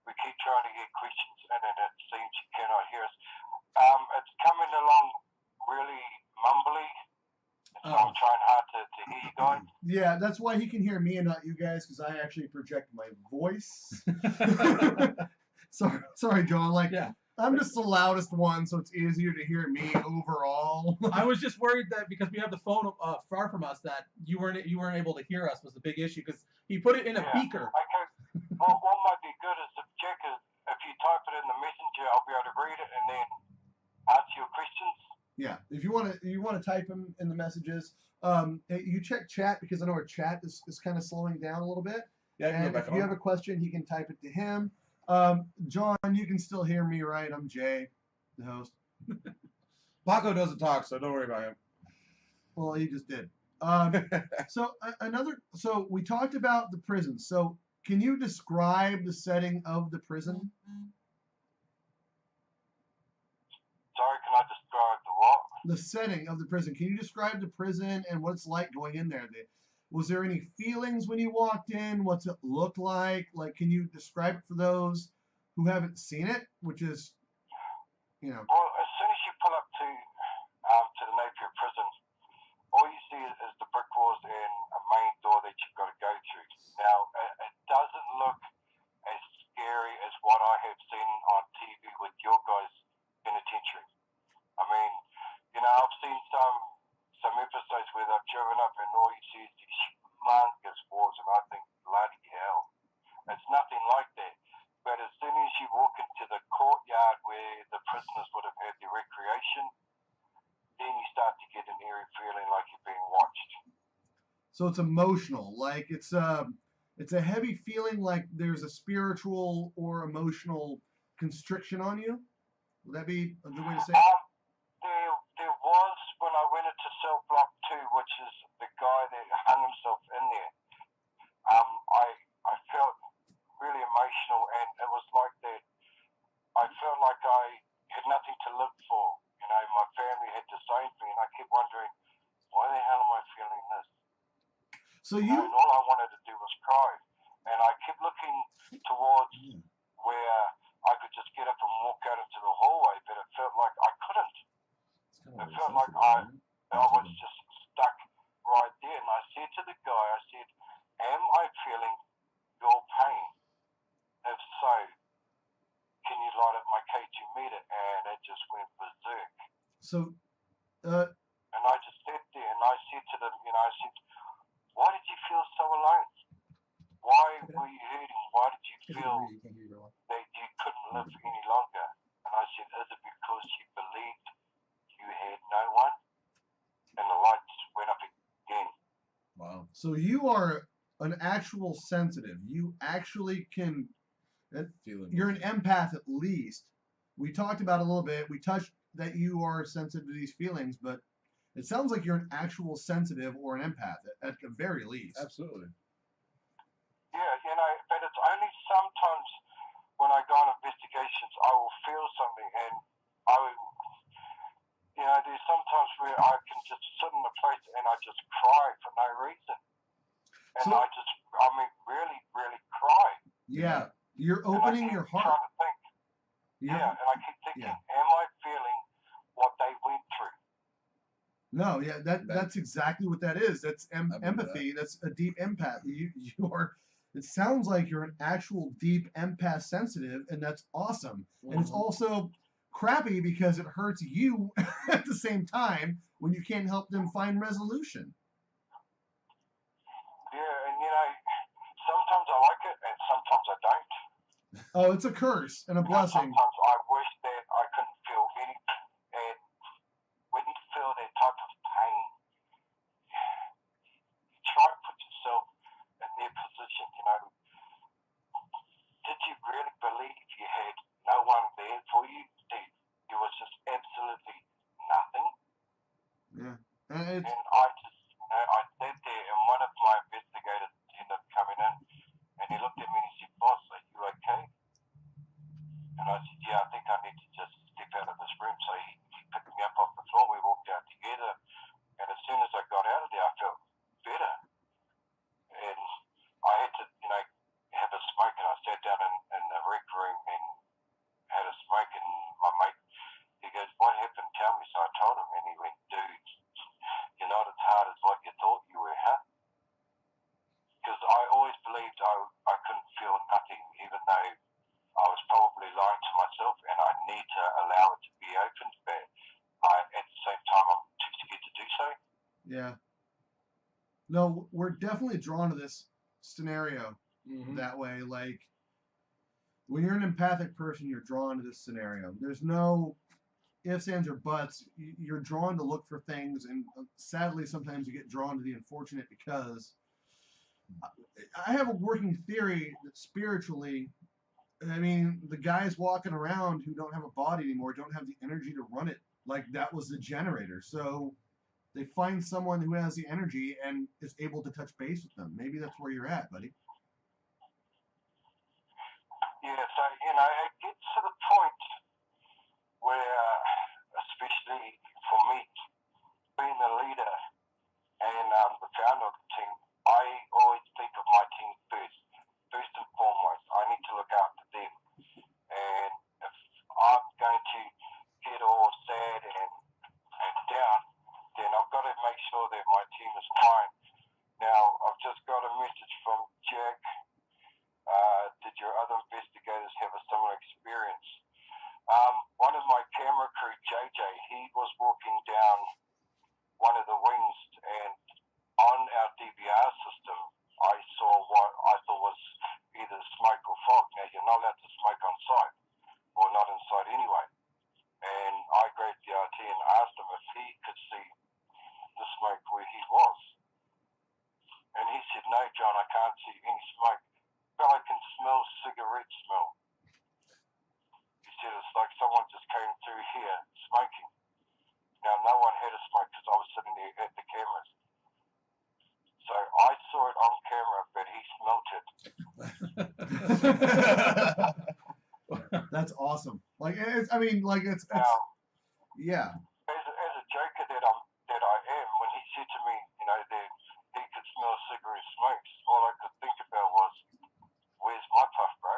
We keep trying to get questions in and it seems you cannot hear us. It's coming along really mumbly. So I'm trying hard to hear you guys. Yeah, that's why he can hear me and not you guys, because I actually project my voice. sorry, John. I'm just the loudest one, so it's easier to hear me overall. I was just worried that because we have the phone far from us, that you weren't able to hear us was the big issue, because he put it in a beaker. Okay. Well, what might be good is if you type it in the messenger, I'll be able to read it and then answer your questions. Yeah, if you want to type them in the messages, you check chat, because I know our chat is kind of slowing down a little bit. Yeah, and if you have a question, he can type it to him. John, you can still hear me, right? I'm Jay, the host. Paco doesn't talk, so don't worry about him. Well, he just did. So we talked about the prison. So can you describe the setting of the prison? Sorry, can I describe the what? The setting of the prison. Can you describe the prison and what it's like going in there? Was there any feelings when you walked in? What's it look like? Like, can you describe it for those who haven't seen it? Which is, Well, as soon as you pull up to the Napier prison, all you see is the brick walls and a main door that you've got to go through. Now, it doesn't look as scary as what I have seen on TV with your guys' penitentiary. I mean, I've seen some episodes where they've driven up and all you see is these humongous walls, and I think, bloody hell, it's nothing like that. But as soon as you walk into the courtyard where the prisoners would have had their recreation, then you start to get an eerie feeling like you're being watched. So it's emotional, like it's a heavy feeling, like there's a spiritual or emotional constriction on you. Would that be a good way to say it? There was when I went into cell block 2, which is the guy that hung himself in there. I felt really emotional, and it was like that. I felt like I had nothing to live for. My family had disowned me, and I kept wondering, why the hell am I feeling this? So and all I wanted to do was cry, and I kept looking towards where I could just get up and walk out into the hallway, but it felt like I couldn't. It felt like I was just stuck right there, and I said to the guy, am I feeling your pain? If so, can you light up my K2 meter? And it just went berserk. So, and I just sat there and I said to the him, I said, why did you feel so alone? Why were you hurting? Why did you feel that you couldn't live any longer? And I said, is it because you believed you had no one? And the lights went up again. Wow. So you are an actual sensitive. You actually can. You're an empath at least. We talked about it a little bit. We touched that you are sensitive to these feelings, but it sounds like you're an actual sensitive or an empath at the very least. Absolutely. Yeah, but it's only sometimes when I go on investigations, I will feel something, and I will, there's sometimes where I can just sit in a place and I just cry for no reason. And really, really cry. Yeah, you're opening your heart. Trying to think, and I keep thinking, am I feeling what they went through? No, yeah, that's exactly what that is. That's empathy. That's a deep empath. You are. It sounds like you're an actual deep empath sensitive, and that's awesome. And it's also crappy because it hurts you at the same time when you can't help them find resolution. Yeah, and sometimes I like it, and sometimes I don't. Oh, it's a curse and a blessing. Sometimes I wish that I couldn't feel anything, and when you feel that type of pain, you try to put yourself in their position, Did you really believe you had no one there for you? There was just absolutely nothing? Yeah. And I just, I sat there, and one of my investigators ended up coming in, and he looked at me and he said, boss, are you okay? And I said, yeah, I think I need to just step out of this room. So he picked me up off the floor. We walked out together. And as soon as I got out of there, I felt better. And I had to, have a smoke. And I sat down in the rec room and had a smoke. And my mate, he goes, what happened? Tell me. So I told him. And he went, dude, you're not as hard as what you thought you were, huh? Because I always believed I couldn't feel nothing, even though I was probably lying to myself, and I need to allow it to be opened, but at the same time, I'm too scared to do so. Yeah. No, we're definitely drawn to this scenario that way. Like, when you're an empathic person, you're drawn to this scenario. There's no ifs, ands, or buts. You're drawn to look for things, and sadly, sometimes you get drawn to the unfortunate because I have a working theory that spiritually, I mean, the guys walking around who don't have a body anymore don't have the energy to run it. Like, that was the generator. So they find someone who has the energy and is able to touch base with them. Maybe that's where you're at, buddy. Yeah, so, it gets to the point where, especially for me, being the leader and the founder of the team, I always think of my team first. First and foremost, I need to look after them. And if I'm going to get all sad and down, then I've got to make sure that my team is fine. Now, I've just got a message from Jack. Did your other investigators have a similar experience? One of my camera crew, JJ, he was walking down one of the wings, and on our DVR system, I saw what I thought was either smoke or fog. Now, you're not allowed to smoke on site, or not inside anyway. And I grabbed the RT and asked him if he could see the smoke where he was. And he said, no, John, I can't see any smoke. But I can smell cigarette smell. He said, it's like someone just came through here smoking. Now, no one had a smoke because I was sitting there at the cameras. So I saw it on camera, but he smelt it. That's awesome. Like, it's now, yeah. As a joker that I am, when he said to me, that he could smell cigarette smokes, all I could think about was, where's my puff, bro?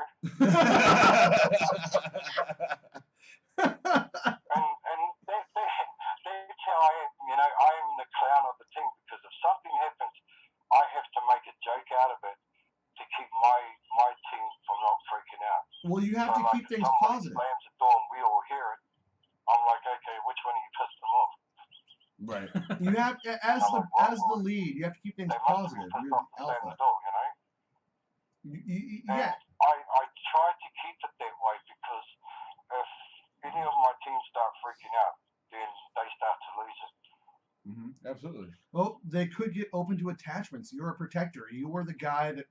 and that's how I am. I am the clown of the team, because if something happens, I have to make a joke out of it to keep my team from not freaking out. Well, you have to keep things positive. If somebody slams the door and we all hear it, I'm like, okay, which one of you pissed them off? Right. You have as the lead, you have to keep things They must positive. have been You're pissed the off to stay in alpha. the door, you know? Yeah. And I try to keep it that way because if any of my team start freaking out, then they start to lose it. Absolutely. Well, they could get open to attachments. You're a protector. You are the guy that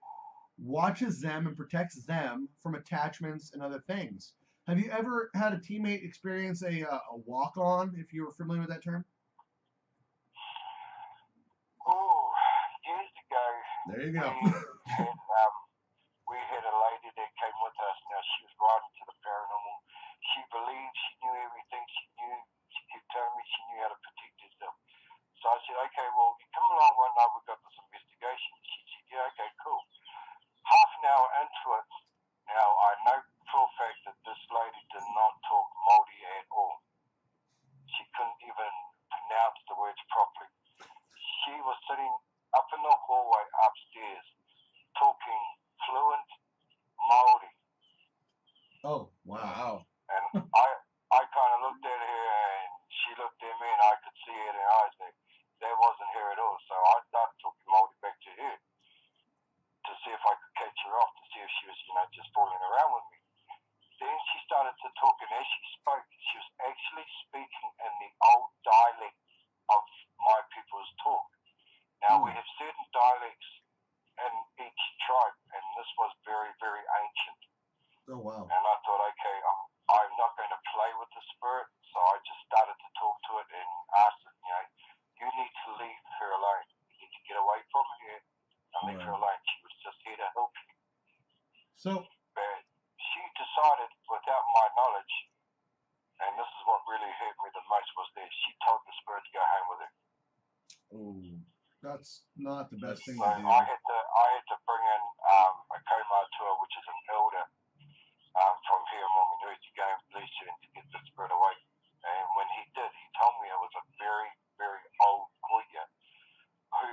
watches them and protects them from attachments and other things. Have you ever had a teammate experience a walk-on, if you're familiar with that term? Oh, years ago, There you go. we had a lady that came with us. Now, she was right into the paranormal. She believed she knew everything. She kept telling me she knew how to protect herself. So I said, okay, well, you come along one night, we've got this investigation. She said, yeah, okay, cool. Half an hour into it, now I know for a fact that this lady did not talk Māori at all. She couldn't even pronounce the words properly. She was sitting up in the hallway upstairs, talking fluent Māori. Oh, wow. And I kind of looked at her, and she looked at me, and I could see it in her eyes that wasn't her at all. So I started talking Māori back to her to see if I could catch her off, to see if she was, just fooling around with me. Then she started to talk, and as she spoke, she was actually speaking in the old dialect of my people's talk. Now, we have certain dialects in each tribe, and this was very, very ancient. Oh, wow. And I thought, okay, I'm not going to play with the spirit, so I just started to talk to it and asked it, you need to leave her alone. You need to get away from her and leave her alone. She was just here to help you. But she decided, without my knowledge, and this is what really hurt me the most, was that she told the spirit to go home with her. Oh, that's not the best thing So to do. I had to bring in a coma tour, which is an elder from here in Monganui, to go and release her and to get the spirit away. And when he did, he told me it was a very, very old koia who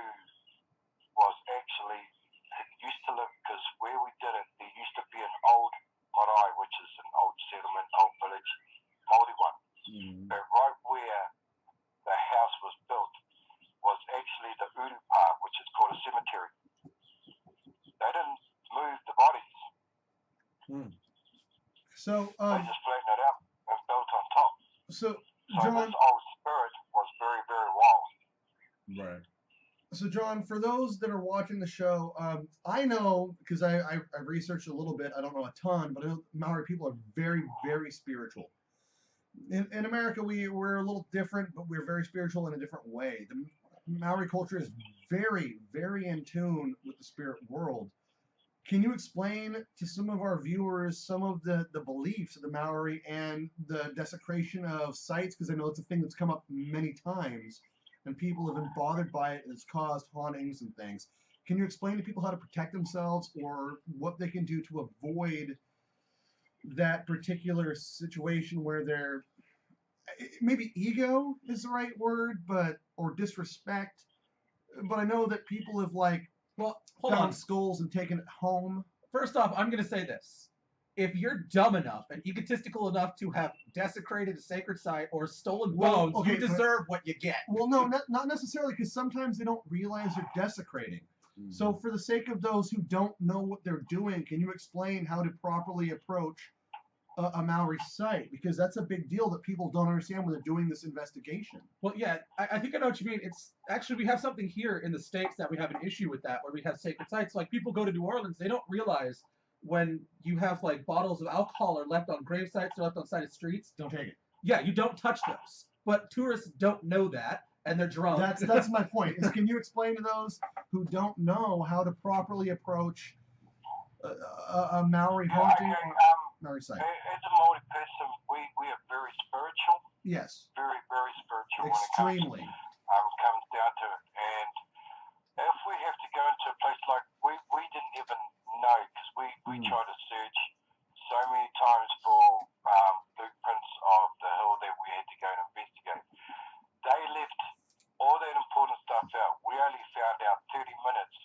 was actually, who used to live, because where we did it, there used to be an old marae, which is an old settlement, old village, Māori one. But right where the house was built was actually the urupa, which is called a cemetery. They didn't move the bodies. So, they just flattened it out and built on top. So, John, this old spirit was very, very wild. Right. So, John, for those that are watching the show, I know, because I've researched a little bit, I don't know a ton, but I know Maori people are very, very spiritual. In America, we're a little different, but we're very spiritual in a different way. The Maori culture is very, very in tune with the spirit world. Can you explain to some of our viewers some of the beliefs of the Maori and the desecration of sites? Because I know it's a thing that's come up many times, and people have been bothered by it, and it's caused hauntings and things. Can you explain to people how to protect themselves or what they can do to avoid that particular situation where they're, maybe ego is the right word, or disrespect? But I know that people have found skulls and taken it home. First off, I'm going to say this. If you're dumb enough and egotistical enough to have desecrated a sacred site or stolen bones, you deserve what you get. Well, no, not necessarily, because sometimes they don't realize they're desecrating. So for the sake of those who don't know what they're doing, can you explain how to properly approach a Maori site? Because that's a big deal that people don't understand when they're doing this investigation. Well, yeah, I think I know what you mean. It's actually, we have something here in the States that we have an issue with that, where we have sacred sites. Like, people go to New Orleans, they don't realize when you have bottles of alcohol are left on grave sites or left on side of streets. Don't take it. Yeah, you don't touch those. But tourists don't know that, and they're drunk. That's my point. Can you explain to those who don't know how to properly approach a Maori haunting or Maori site? As a Maori person, we are very spiritual. Yes. Very, very spiritual. Extremely. When it comes down to it. And if we have to go into a place like, we didn't even know, because we tried to search so many times for blueprints of the hill that we had to go and investigate. They left all that important stuff out. We only found out 30 minutes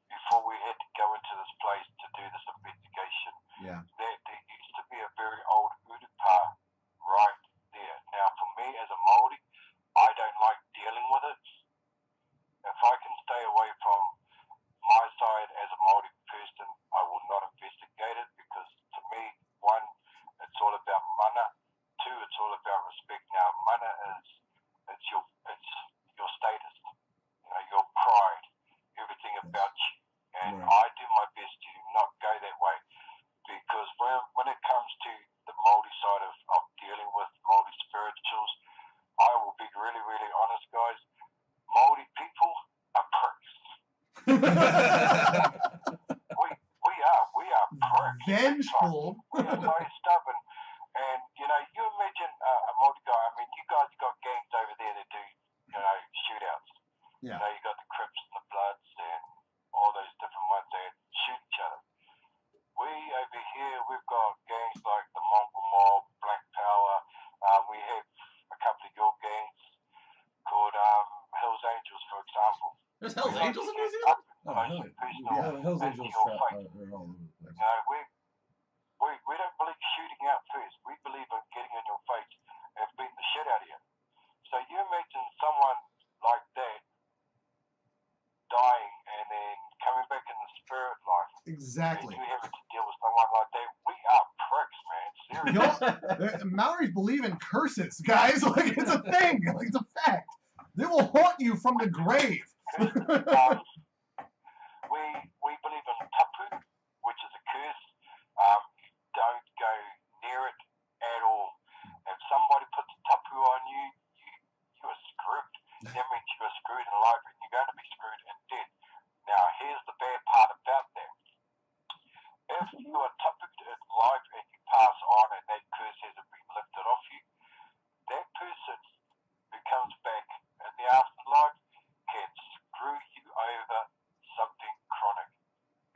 before we had to go into this place to do this investigation. Yeah. There used to be a very old urupa right there. Now, for me as a Māori, I don't like dealing with it, We are pricks. Vengeful. We are so stubborn. And, you imagine a Māori guy. I mean, you guys got gangs over there that do, shootouts. Yeah. You got the Crips and the Bloods and all those different ones that shoot each other. We over here, we've got gangs like the Mongol Mob, Black Power. We have a couple of your gangs called Hells Angels, for example. There's Hell's Angels in New Zealand? Hell's Angels are all over the place. We don't believe shooting out first. We believe in getting in your face and beating the shit out of you. So you imagine someone like that dying and then coming back in the spirit life. Exactly. And you having to deal with someone like that. We are pricks, man. Seriously. Maoris believe in curses, guys. Like, it's a thing. Like, it's a fact. They will haunt you from the grave. We believe in tapu, which is a curse. Don't go near it at all. If somebody puts tapu on you, you are screwed. That means you are screwed in life and you're going to be screwed in death. Now, here's the bad part about that. If you are tapu'd in life and you pass on and that curse hasn't been lifted off you, that person who comes back in the afterlife can screw you over something chronic.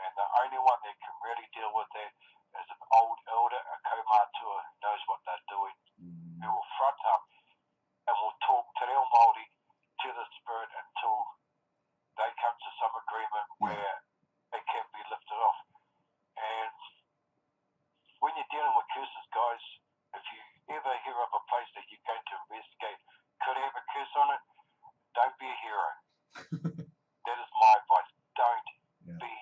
And the only one that can really deal with that is an old elder, a kaumatua who knows what they're doing, who will front up and will talk te reo Māori to the spirit until they come to some agreement where it can be lifted off. And when you're dealing with curses, guys, if you ever hear of a place that you're going to investigate could have a curse on it, don't be a hero. That is my advice. Don't be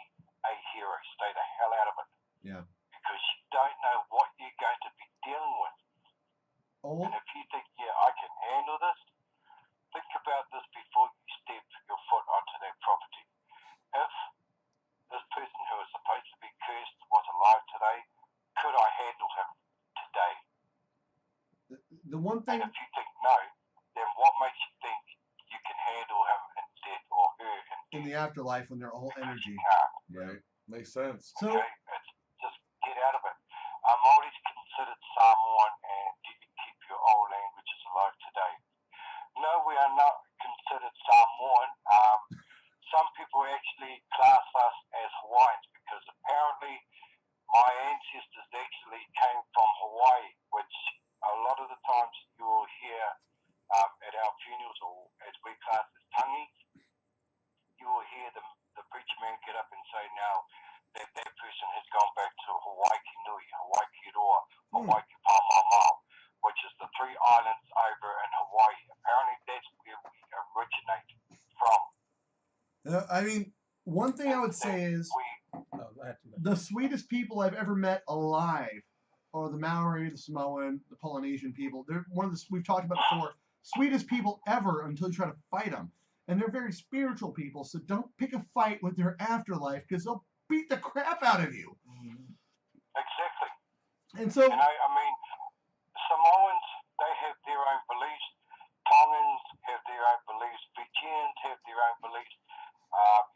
a hero. Stay the hell out of it. Yeah. Because you don't know what you're going to be dealing with. Oh. And if you think, I can handle this, think about this before you step your foot onto that property. If this person who is supposed to be cursed was alive today, could I handle him today? The one thing. And if you think no, then what makes you think you can handle him in death or her in the afterlife when they're all energy? Right. Makes sense. So, okay? It's just get out of it. Māori's considered Samoan, and do you keep your old languages alive today? No, we are not considered Samoan. Some people actually class us as Hawaiians because apparently my ancestors actually came from Hawaii, which a lot of the times you will hear at our funerals, or as we class as tangi, you will hear the preacher man get up and say now that that person has gone back to Hawaii Nui, Hawaii Roa, Hawaii Pāmamau, which is the 3 islands over in Hawaii. Apparently that's where we originate from. I mean, one thing I would say is the sweetest people I've ever met alive are the Maori, the Samoan, the Polynesian people. They're one of the, we've talked about before, sweetest people ever until you try to fight them. And they're very spiritual people, so don't pick a fight with their afterlife because they'll beat the crap out of you. Exactly. And so, I mean, Samoans, they have their own beliefs. Tongans have their own beliefs. Fijians have their own beliefs.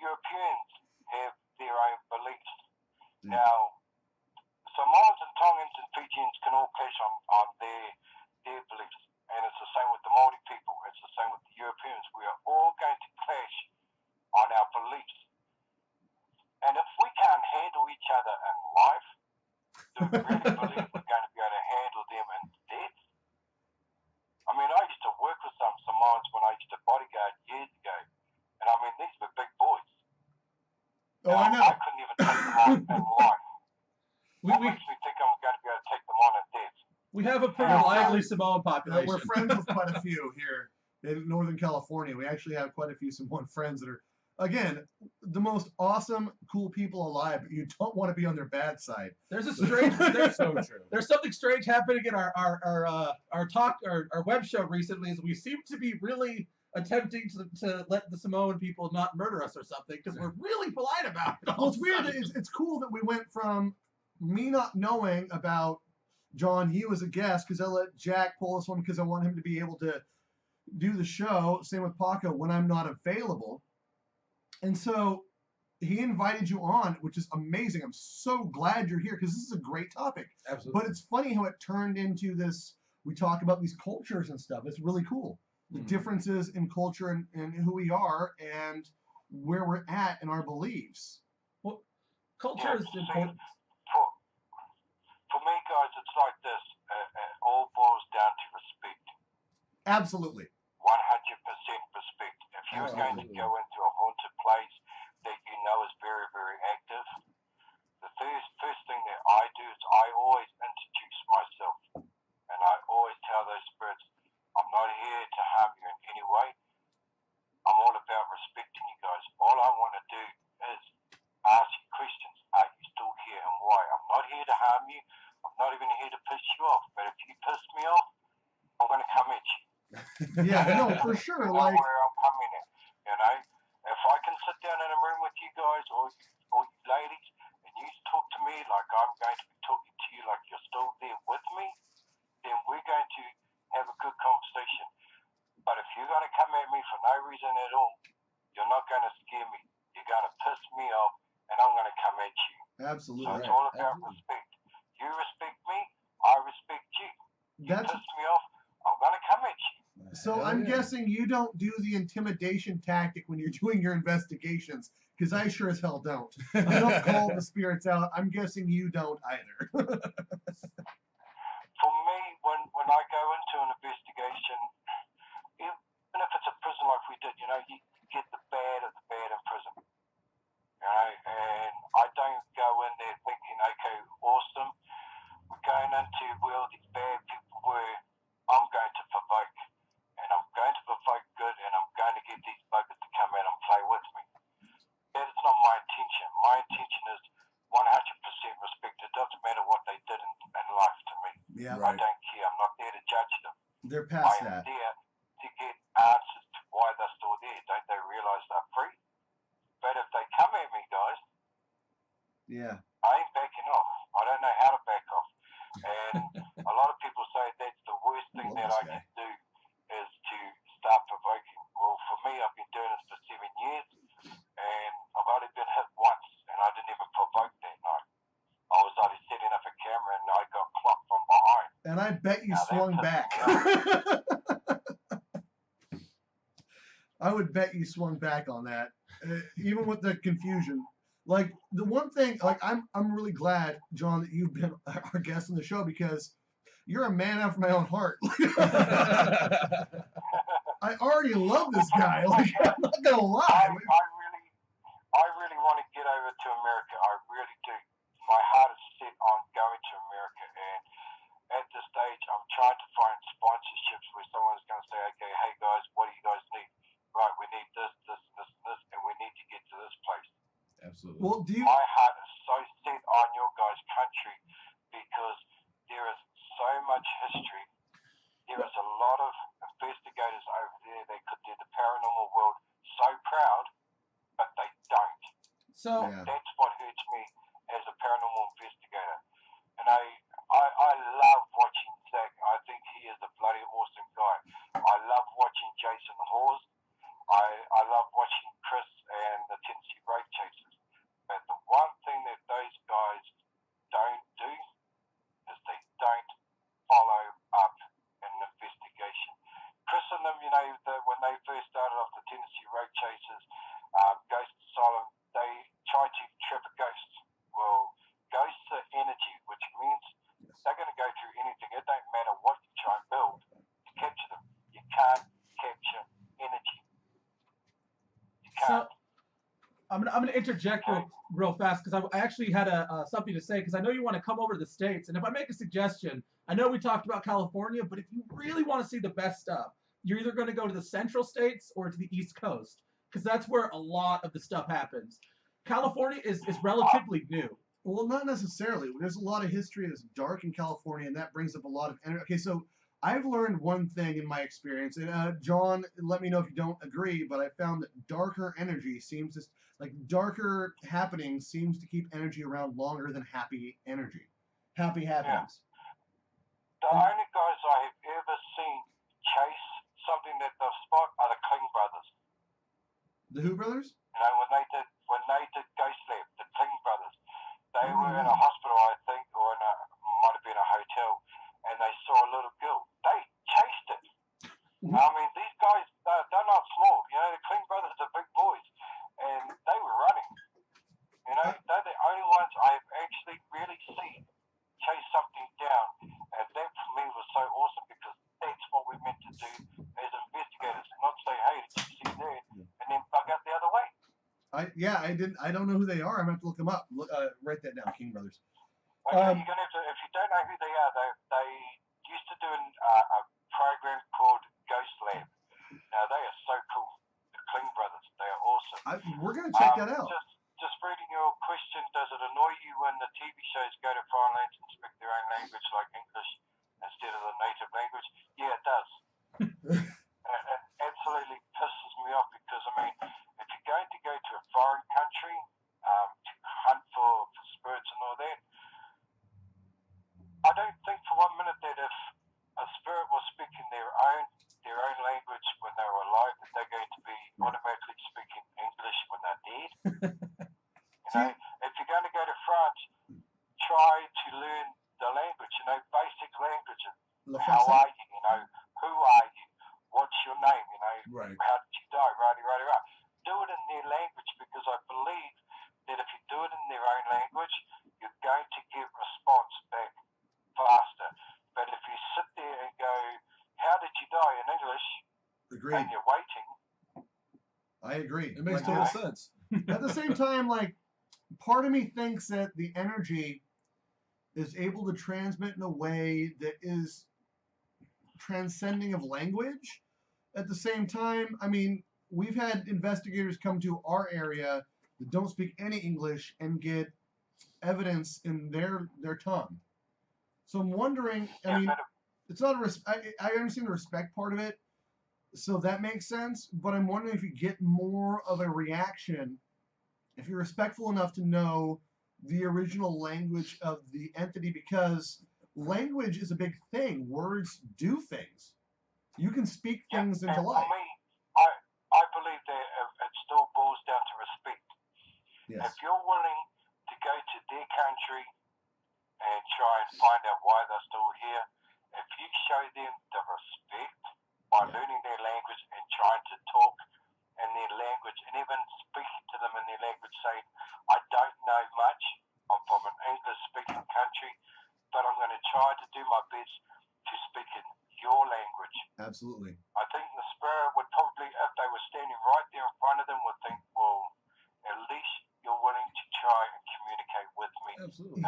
Europeans have their own beliefs. Now, Samoans and Tongans and Fijians can all clash on their beliefs. And it's the same with the Māori people. It's the same with the Europeans. We are all going to clash on our beliefs. And if we can't handle each other in life, do we really believe we're going to be able to handle them in death? I mean, I used to work with some Samoans when I used to bodyguard years ago. And I mean, these were big boys. Oh, I know. I couldn't even take them on in life. What makes me think I'm going to be able to take them on in death? We have a pretty lively Samoan population. We're friends with quite a few here in Northern California. We actually have quite a few Samoan friends that are, again, the most awesome, cool people alive, but you don't want to be on their bad side. There's a strange, there's So true. There's something strange happening in our web show recently. Is we seem to be really attempting to let the Samoan people not murder us or something because we're really polite about it. Well, it's weird. It's cool that we went from me not knowing about John, you as a guest, because I let Jack pull this one because I want him to be able to do the show. Same with Paco when I'm not available. And so he invited you on, which is amazing. I'm so glad you're here because this is a great topic. Absolutely. But it's funny how it turned into this. We talk about these cultures and stuff. It's really cool. The differences in culture and who we are and where we're at in our beliefs. Well, culture is important. For me, guys, it's like this. It all boils down to respect. Absolutely. 100% respect. If you're going to go into a haunted place that you know is very, very active, the first thing that I do is I always introduce myself. And I always tell those spirits, I'm not here to harm you in any way. I'm all about respecting you guys. All I want to do is ask you questions. Are you still here and why? I'm not here to harm you. I'm not even here to piss you off. But if you piss me off, I'm going to come at you. Yeah, no, for sure. You know like where I'm coming at. You know, if I can sit down in a room with you guys or you ladies and you talk to me like I'm going to be talking to you like you're still there with me, then we're going to have a good conversation. But if you're going to come at me for no reason at all, you're not going to scare me. You're going to piss me off, and I'm going to come at you. Absolutely. So it's all about respect. You respect me, I respect you. You piss me off, I'm going to come at you. So I'm guessing you don't do the intimidation tactic when you're doing your investigations, because I sure as hell don't. I don't call the spirits out. I'm guessing you don't either. For me, when I go into an investigation, even if it's a prison like we did, you know, you get the bad of the bad in prison. You know, and I don't go in there thinking, okay, awesome, we're going into where all these bad people were, I'm going to provoke. And I'm going to provoke good, and I'm going to get these buggers to come in and play with me. That is not my intention. My intention is 100% respect. It doesn't matter what they did in life to me. Yeah, I don't care. I'm not there to judge them. They're past I am that. there to get answers to why they're still there. Don't they realize they're free? But if they come at me, guys, yeah, I ain't backing off. I don't know how to back off. And a lot of people say that's the worst thing that I can do is to start provoking. Well, for me, I've been doing this for 7 years, and I've only been hit once, and I didn't even provoke that night. I was only setting up a camera, and I got clocked from behind. And I bet you swung back. I would bet you swung back on that, even with the confusion. Like the one thing, like I'm really glad, John, that you've been our guest on the show because you're a man after my own heart. I already love this guy. Like I'm not gonna lie. I really want to get over to America. I really do. My heart is set on going to America, and at this stage, I'm trying to find sponsorships where someone's going to say, okay, hey guys, what do you guys need? Right, we need this, and we need to get to this place. Absolutely. Well, My heart is so set on your guys' country because there is so much history. There is a lot of investigators over there that could do the paranormal world so proud, but they don't. So that's what hurts me as a paranormal investigator. And I love watching Zach. I think he is a bloody awesome guy. I love watching Jason Hawes. I love watching Chris and the Tennessee Road Chasers. But the one thing that those guys don't do is they don't follow up an investigation. Chris and them, you know, when they first started off the Tennessee Road Chasers, Ghost Asylum, they tried to trap a ghost. Well, ghosts are energy, which means they're going to go through anything. It don't matter what you try and build to capture them. You can't capture energy. You can't. So I'm gonna interject real fast because I actually had something to say because I know you want to come over to the States, and if I make a suggestion, I know we talked about California, but if you really want to see the best stuff, you're either going to go to the Central States or to the East Coast because that's where a lot of the stuff happens. California is relatively new. Well, not necessarily. There's a lot of history that's dark in California, and that brings up a lot of energy. Okay, so I've learned one thing in my experience, and John, let me know if you don't agree, but I found that darker energy seems to, like darker happenings seems to keep energy around longer than happy energy. Happy happenings. Yeah. The only guys I have ever seen chase something that they've spot are the Kling brothers. The who brothers? You know, when they did I don't know who they are. I'm gonna have to look them up. Write that down, King Brothers. Okay, you're gonna have to. If you don't know who they are, they used to do a program called Ghost Lab. Now they are so cool. The Kling Brothers, they are awesome. We're gonna check that out. Just reading your question, does it annoy you when the TV shows go to foreign lands and speak their own language like English instead of the native language? Yeah, it does. It absolutely pisses me off because, I mean, if you're going to go to a foreign country to hunt for spirits and all that, I don't think for 1 minute that if a spirit was speaking their own language when they were alive, that they're going to be automatically speaking English when they're dead. If you're going to go to France, try to learn the language, basic languages. How are you? Who are you? What's your name? Right. How did you die? Right. Do it in their language because I believe that if you do it in their own language, you're going to get response back faster. But if you sit there and go, how did you die in English? Agreed. And you're waiting. I agree. It makes total sense. At the same time, part of me thinks that the energy is able to transmit in a way that is transcending of language. At the same time, I mean, we've had investigators come to our area that don't speak any English and get evidence in their tongue. So I'm wondering, I mean, it's not I understand the respect part of it, so that makes sense, but I'm wondering if you get more of a reaction if you're respectful enough to know the original language of the entity, because language is a big thing. Words do things. You can speak things into life. For me, I believe that it still boils down to respect. Yes. If you're willing to go to their country and try and find out why they're still here, if you show them the respect by learning their language and trying to talk in their language and even speaking to them in their language, saying, I don't know much, I'm from an English-speaking country, but I'm going to try to do my best to speak in your language. Absolutely. I think the spirit would probably, if they were standing right there in front of them, would think, well, at least you're willing to try and communicate with me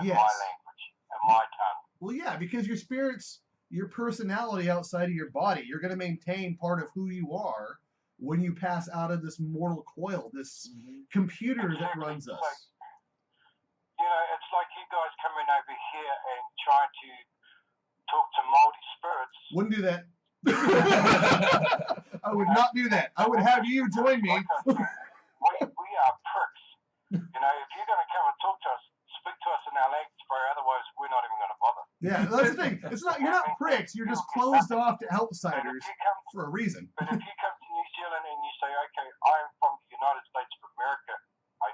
in my language, in my tongue. Well, yeah, because your spirit's your personality outside of your body. You're going to maintain part of who you are when you pass out of this mortal coil, this computer that runs us. It's like you guys coming over here and trying to talk to Māori spirits. Wouldn't do that. I would not do that. I would have you join me. We are pricks. If you're going to come and talk to us, speak to us in our language, bro. Otherwise, we're not even going to bother. Yeah, that's the thing. It's not. You're not pricks. You're just closed off to outsiders for a reason. But if you come to New Zealand and you say, okay, I'm from the United States of America, I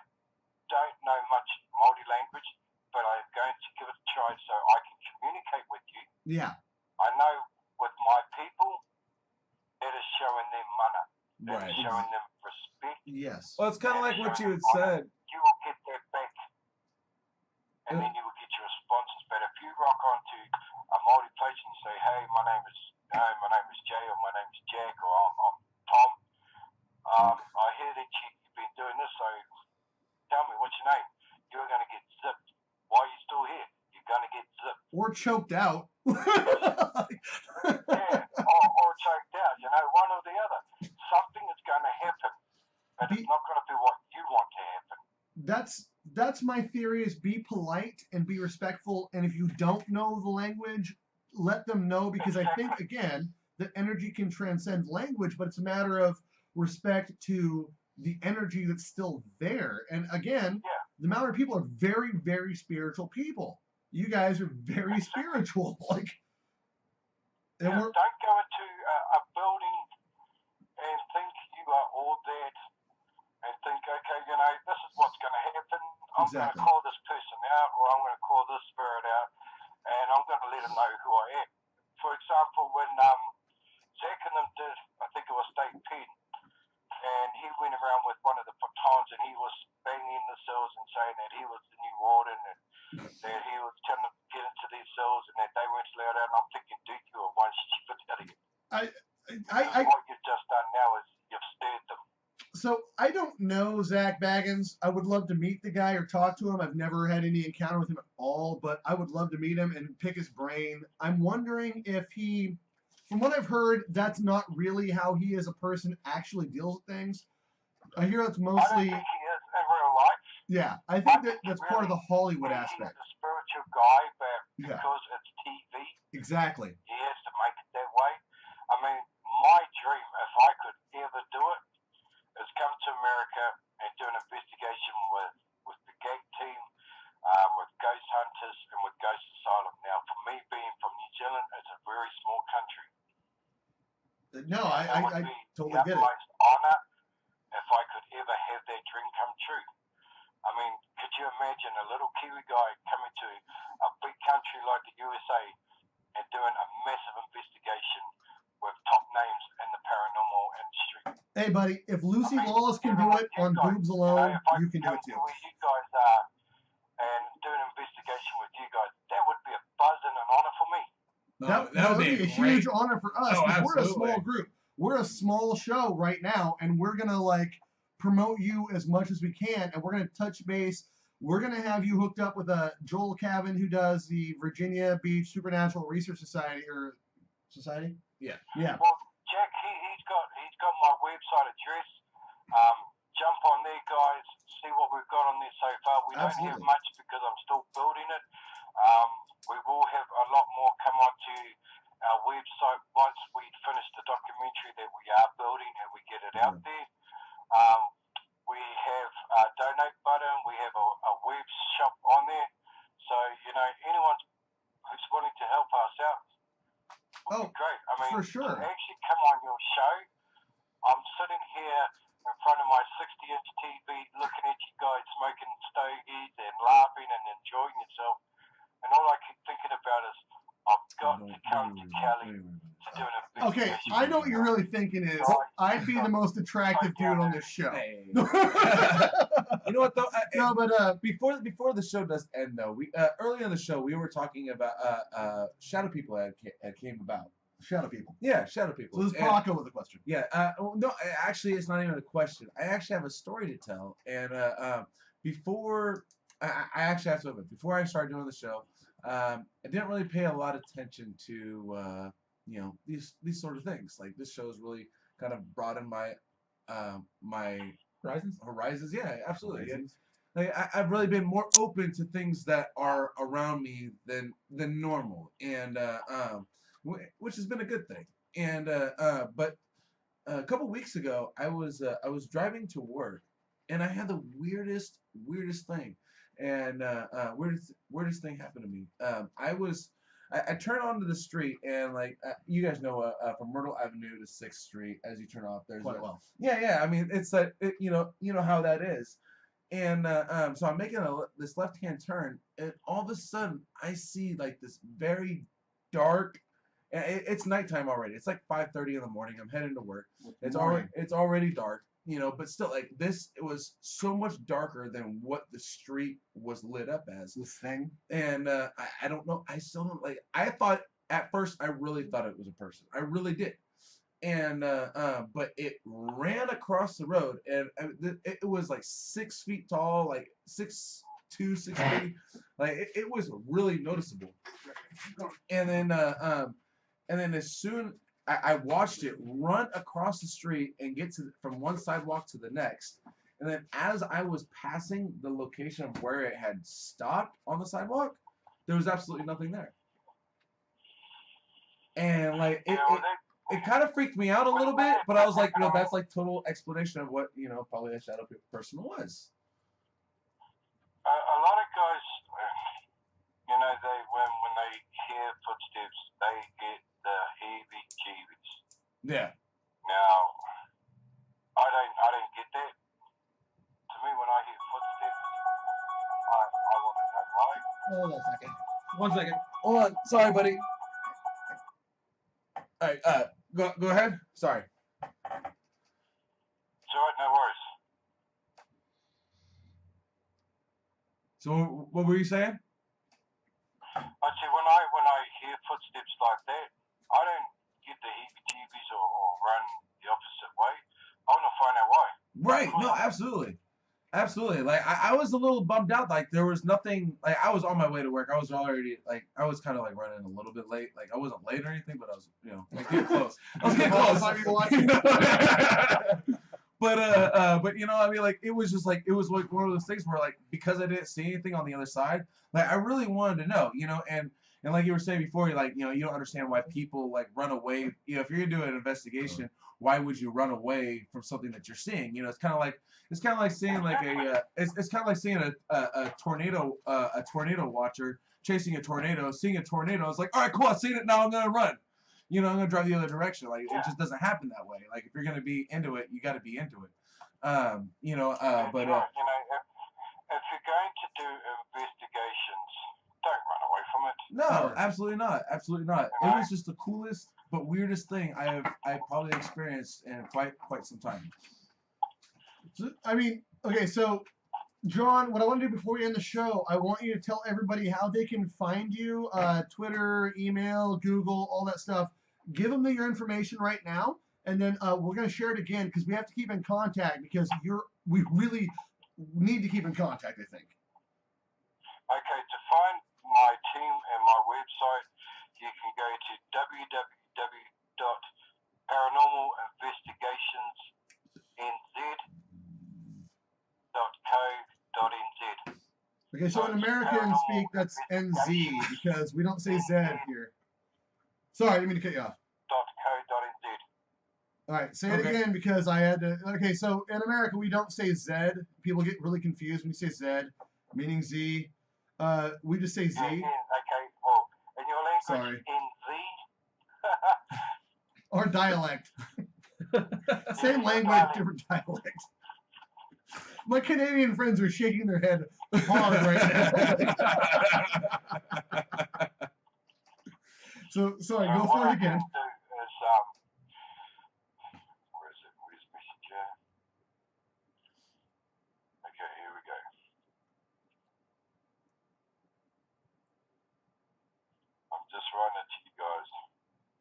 don't know much Māori language, but I'm going to give it a try so I can communicate with you. Yeah. I know with my people, that is showing them mana. That is showing them respect. Yes. Well, it's kind of like what you had said. You will get that back, and then you will get your responses. But if you rock onto a Māori place and say, hey, my name is Jay, or my name is Jack, or I'm Tom, I hear that you've been doing this, so tell me, what's your name? You're going to get zipped. Why are you still here? You're going to get zipped. Or choked out. Or choked out, one or the other. Something is going to happen, but it's not going to be what you want to happen. That's my theory, is be polite and be respectful, and if you don't know the language, let them know, because I think, again, that energy can transcend language, but it's a matter of respect to the energy that's still there. And again, the Maori people are very, very spiritual people. You guys are very spiritual. Don't go into a building and think you are all that and think, okay, this is what's going to happen. I'm going to call this person out, or I'm going to call this spirit out, and I'm going to let them know who I am. For example, when Zach and them did, I think it was State Pen, and he went around with one of the P.R.N.Z and he was banging the cells and saying that he was the new warden and that he was telling them to get into these cells and that they weren't allowed out. And I'm thinking, dude, you are one stupid idiot. What you've just done now is you've stirred them. So I don't know Zach Baggins. I would love to meet the guy or talk to him. I've never had any encounter with him at all, but I would love to meet him and pick his brain. I'm wondering if he, from what I've heard, that's not really how he as a person actually deals with things. I hear that's I don't mostly, think he is in real life. yeah, I think that's part of the Hollywood He's aspect. a spiritual guy, but Yeah. because it's TV, Exactly. he has to make it that way. I mean, my dream, if I could ever do it, is come to America and do an investigation with the gate team, with ghost hunters, and with Ghost Asylum. Now, for me being from New Zealand, it's a very small country. No, It would I be totally the get it. utmost honor if I could ever have that dream come true. I mean, could you imagine a little Kiwi guy coming to a big country like the USA and doing a massive investigation with top names in the paranormal industry? Hey, buddy, if Lucy I mean, Lawless can do it on boobs alone, if I you can could do it come too. to where you guys are and do an investigation with you guys, that would be a buzz and an honor for me. That would be a huge honor for us. Oh, We're a small absolutely. group. We're a small show right now, and we're gonna like promote you as much as we can, and we're gonna touch base. We're gonna have you hooked up with Joel Cavan, who does the Virginia Beach Supernatural Research Society Yeah. Yeah. Well, Jack, he's got my website address. Jump on there, guys. See what we've got on there so far. We don't have Absolutely. much because I'm still building it. We will have a lot more come onto our website once we finish the documentary that we are building and we get it out there. We have a donate button. We have a web shop on there. So, you know, anyone who's willing to help us out would be great. I mean, for sure. to actually come on your show, I'm sitting here in front of my 60-inch TV looking at you guys smoking stogies and laughing and enjoying yourself. And all I keep thinking about is, I've got to come to Cali to do an investigation. Okay, I know what you're really thinking is, I'd be the most attractive dude on this show. Hey. You know what though? No, but before the show does end though, we earlier in the show we were talking about shadow people that came about. Shadow people. Yeah, shadow people. So this is Paco with a question. Yeah. No, actually, it's not even a question. I actually have a story to tell, and before I actually have to admit, before I started doing the show, I didn't really pay a lot of attention to you know, these sort of things. Like this show's really kind of broadened my my horizons. Yeah, absolutely. Horizons. Like, I've really been more open to things that are around me than normal, and which has been a good thing. And but a couple weeks ago, I was driving to work, and I had the weirdest thing, and weirdest thing happened to me. I turned onto the street, and like you guys know, from Myrtle Avenue to 6th Street, as you turn off, there's Quite well. Yeah. I mean, it's like you know how that is. And so I'm making this left-hand turn, and all of a sudden I see like this very dark. It's nighttime already. It's like 5:30 in the morning. I'm heading to work. It's already dark, you know. But still, like this, it was so much darker than what the street was lit up as. This thing. And I don't know. I still don't like. I thought at first I really thought it was a person. I really did. And but it ran across the road, and it was like 6 feet tall, like 6'2", 6'3", like it was really noticeable. And then as soon I watched it run across the street and get from one sidewalk to the next, and then as I was passing the location of where it had stopped on the sidewalk, there was absolutely nothing there. And like it kind of freaked me out a little bit, but I was like, you know, that's like total explanation of what, you know, probably a shadow person was. A lot of guys, you know, when they hear footsteps, they get the heebie-jeebies. Yeah. Now, I don't get that. To me, when I hear footsteps, I want to know why. Hold on a second. 1 second. Hold on. Sorry, buddy. All right. Go ahead. Sorry. It's all right, no worries. So what were you saying? I see, when I hear footsteps like that, I don't get the heebie-jeebies or run the opposite way. I want to find out why. Right. No, absolutely. Absolutely. Like I was a little bummed out. Like there was nothing. Like I was on my way to work. I was already like I was kind of like running a little bit late. Like I wasn't late or anything, but I was like getting close. I was getting close. But I mean, like it was just like it was like one of those things where like because I didn't see anything on the other side, like I really wanted to know, and like you were saying before, you like you don't understand why people like run away. If you're gonna do an investigation, why would you run away from something that you're seeing? It's kind of like seeing like it's kind of like seeing a tornado watcher chasing a tornado, seeing a tornado. It's like, all right, cool, I've seen it, now I'm gonna run. I'm gonna drive the other direction. Like it just doesn't happen that way. Like if you're gonna be into it, you got to be into it. But if you're going to do investigations, don't run away from it. No, absolutely not. Absolutely not. It was just the coolest but weirdest thing I probably experienced in quite some time. I mean, okay, so John, what I want to do before we end the show, I want you to tell everybody how they can find you, Twitter, email, Google, all that stuff. Give them your information right now, and then we're going to share it again because we have to keep in contact because we really need to keep in contact, I think. Okay, to find my team and my website, you can go to www.paranormalinvestigations.nz.co.nz. Okay, so in American speak, that's NZ because we don't say Z here. Sorry, I didn't mean to cut you off. .co.nz. All right, say it again because I had to. Okay, so in America, we don't say Z. People get really confused when you say Z, meaning Z. We just say Z. Yeah, okay, well, in your language, NZ. Or dialect. Same language, different dialect. My Canadian friends are shaking their head hard right now. So, sorry, go for it again. Where is it? Where's Messenger? Okay, here we go. I'm just writing it to you guys.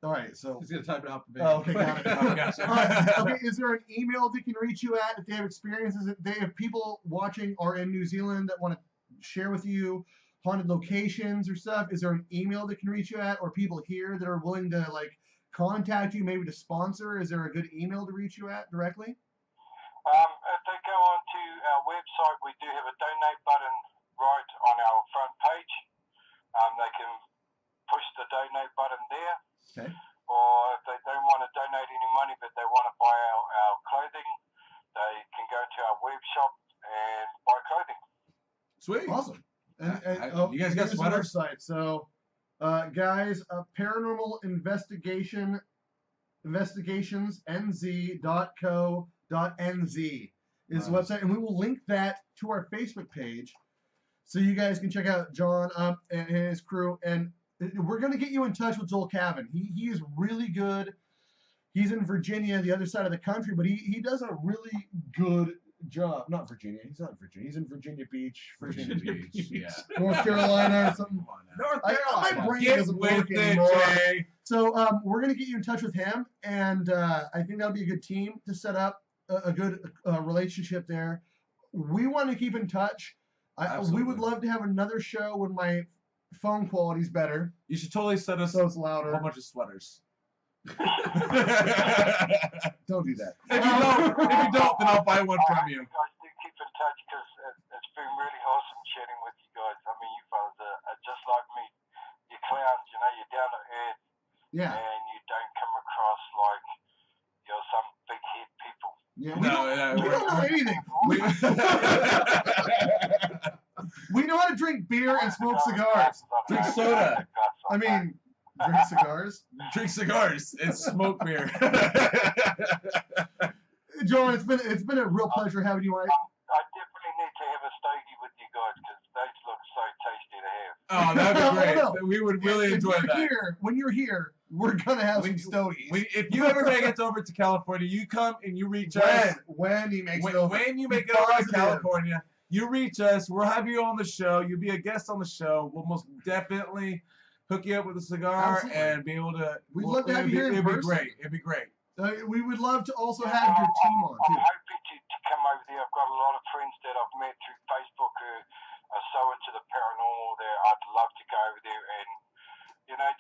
All right, so he's gonna type it out for me. Oh, okay, got it. Oh, gotcha. All right, okay, is there an email they can reach you at if they have experiences? If they have people watching or in New Zealand that want to share with you haunted locations or stuff? Is there an email they can reach you at, or people here that are willing to like contact you, maybe to sponsor? Is there a good email to reach you at directly? If they go onto our website, we do have a donate button right on our front page. They can push the donate button there. Okay. Or if they don't want to donate any money but they want to buy our clothing, they can go to our web shop and buy clothing. Sweet. Awesome. And you guys got sweaters? Website. So, guys, Paranormal Investigations NZ.co.nz is the website, and we will link that to our Facebook page, so you guys can check out John and his crew. And we're going to get you in touch with Joel Cavan. He is really good. He's in Virginia, the other side of the country, but he does a really good job. Not Virginia. He's not in Virginia. He's in Virginia Beach. Virginia Beach. Yeah. North Carolina or something. North Carolina. My brain Get doesn't with work it, anymore. Jay. So we're going to get you in touch with him, and I think that'll be a good team to set up a good relationship there. We want to keep in touch. We would love to have another show when my phone quality's better. You should totally send us so it's louder. A whole bunch of sweaters. Don't do that. If you don't, then I'll buy one from you. You guys do keep in touch because it's been really awesome chatting with you guys. I mean, you fellas are just like me. You're clowns, you're down to earth. Yeah. And you don't come across like you're some big head people. Yeah. We don't know anything. We know how to drink beer and smoke cigars. Drink soda. I mean, drink cigars. Drink cigars and smoke beer. John, it's been a real pleasure having you on. I definitely need to have a stogie with you guys because those look so tasty to have. Oh, that'd be great. No. We would really enjoy that. When you're here, we're gonna have some stogies. If you ever make it over to California, you come and you reach us. When you make it over to California, you reach us. We'll have you on the show. You'll be a guest on the show. We'll most definitely hook you up with a cigar and be able to. We'd love to have you here in person. It'd be great. We would love to also have your team on too. I'm hoping to come over there. I've got a lot of friends that I've met through Facebook who are so into the paranormal there. I'd love to go over there and,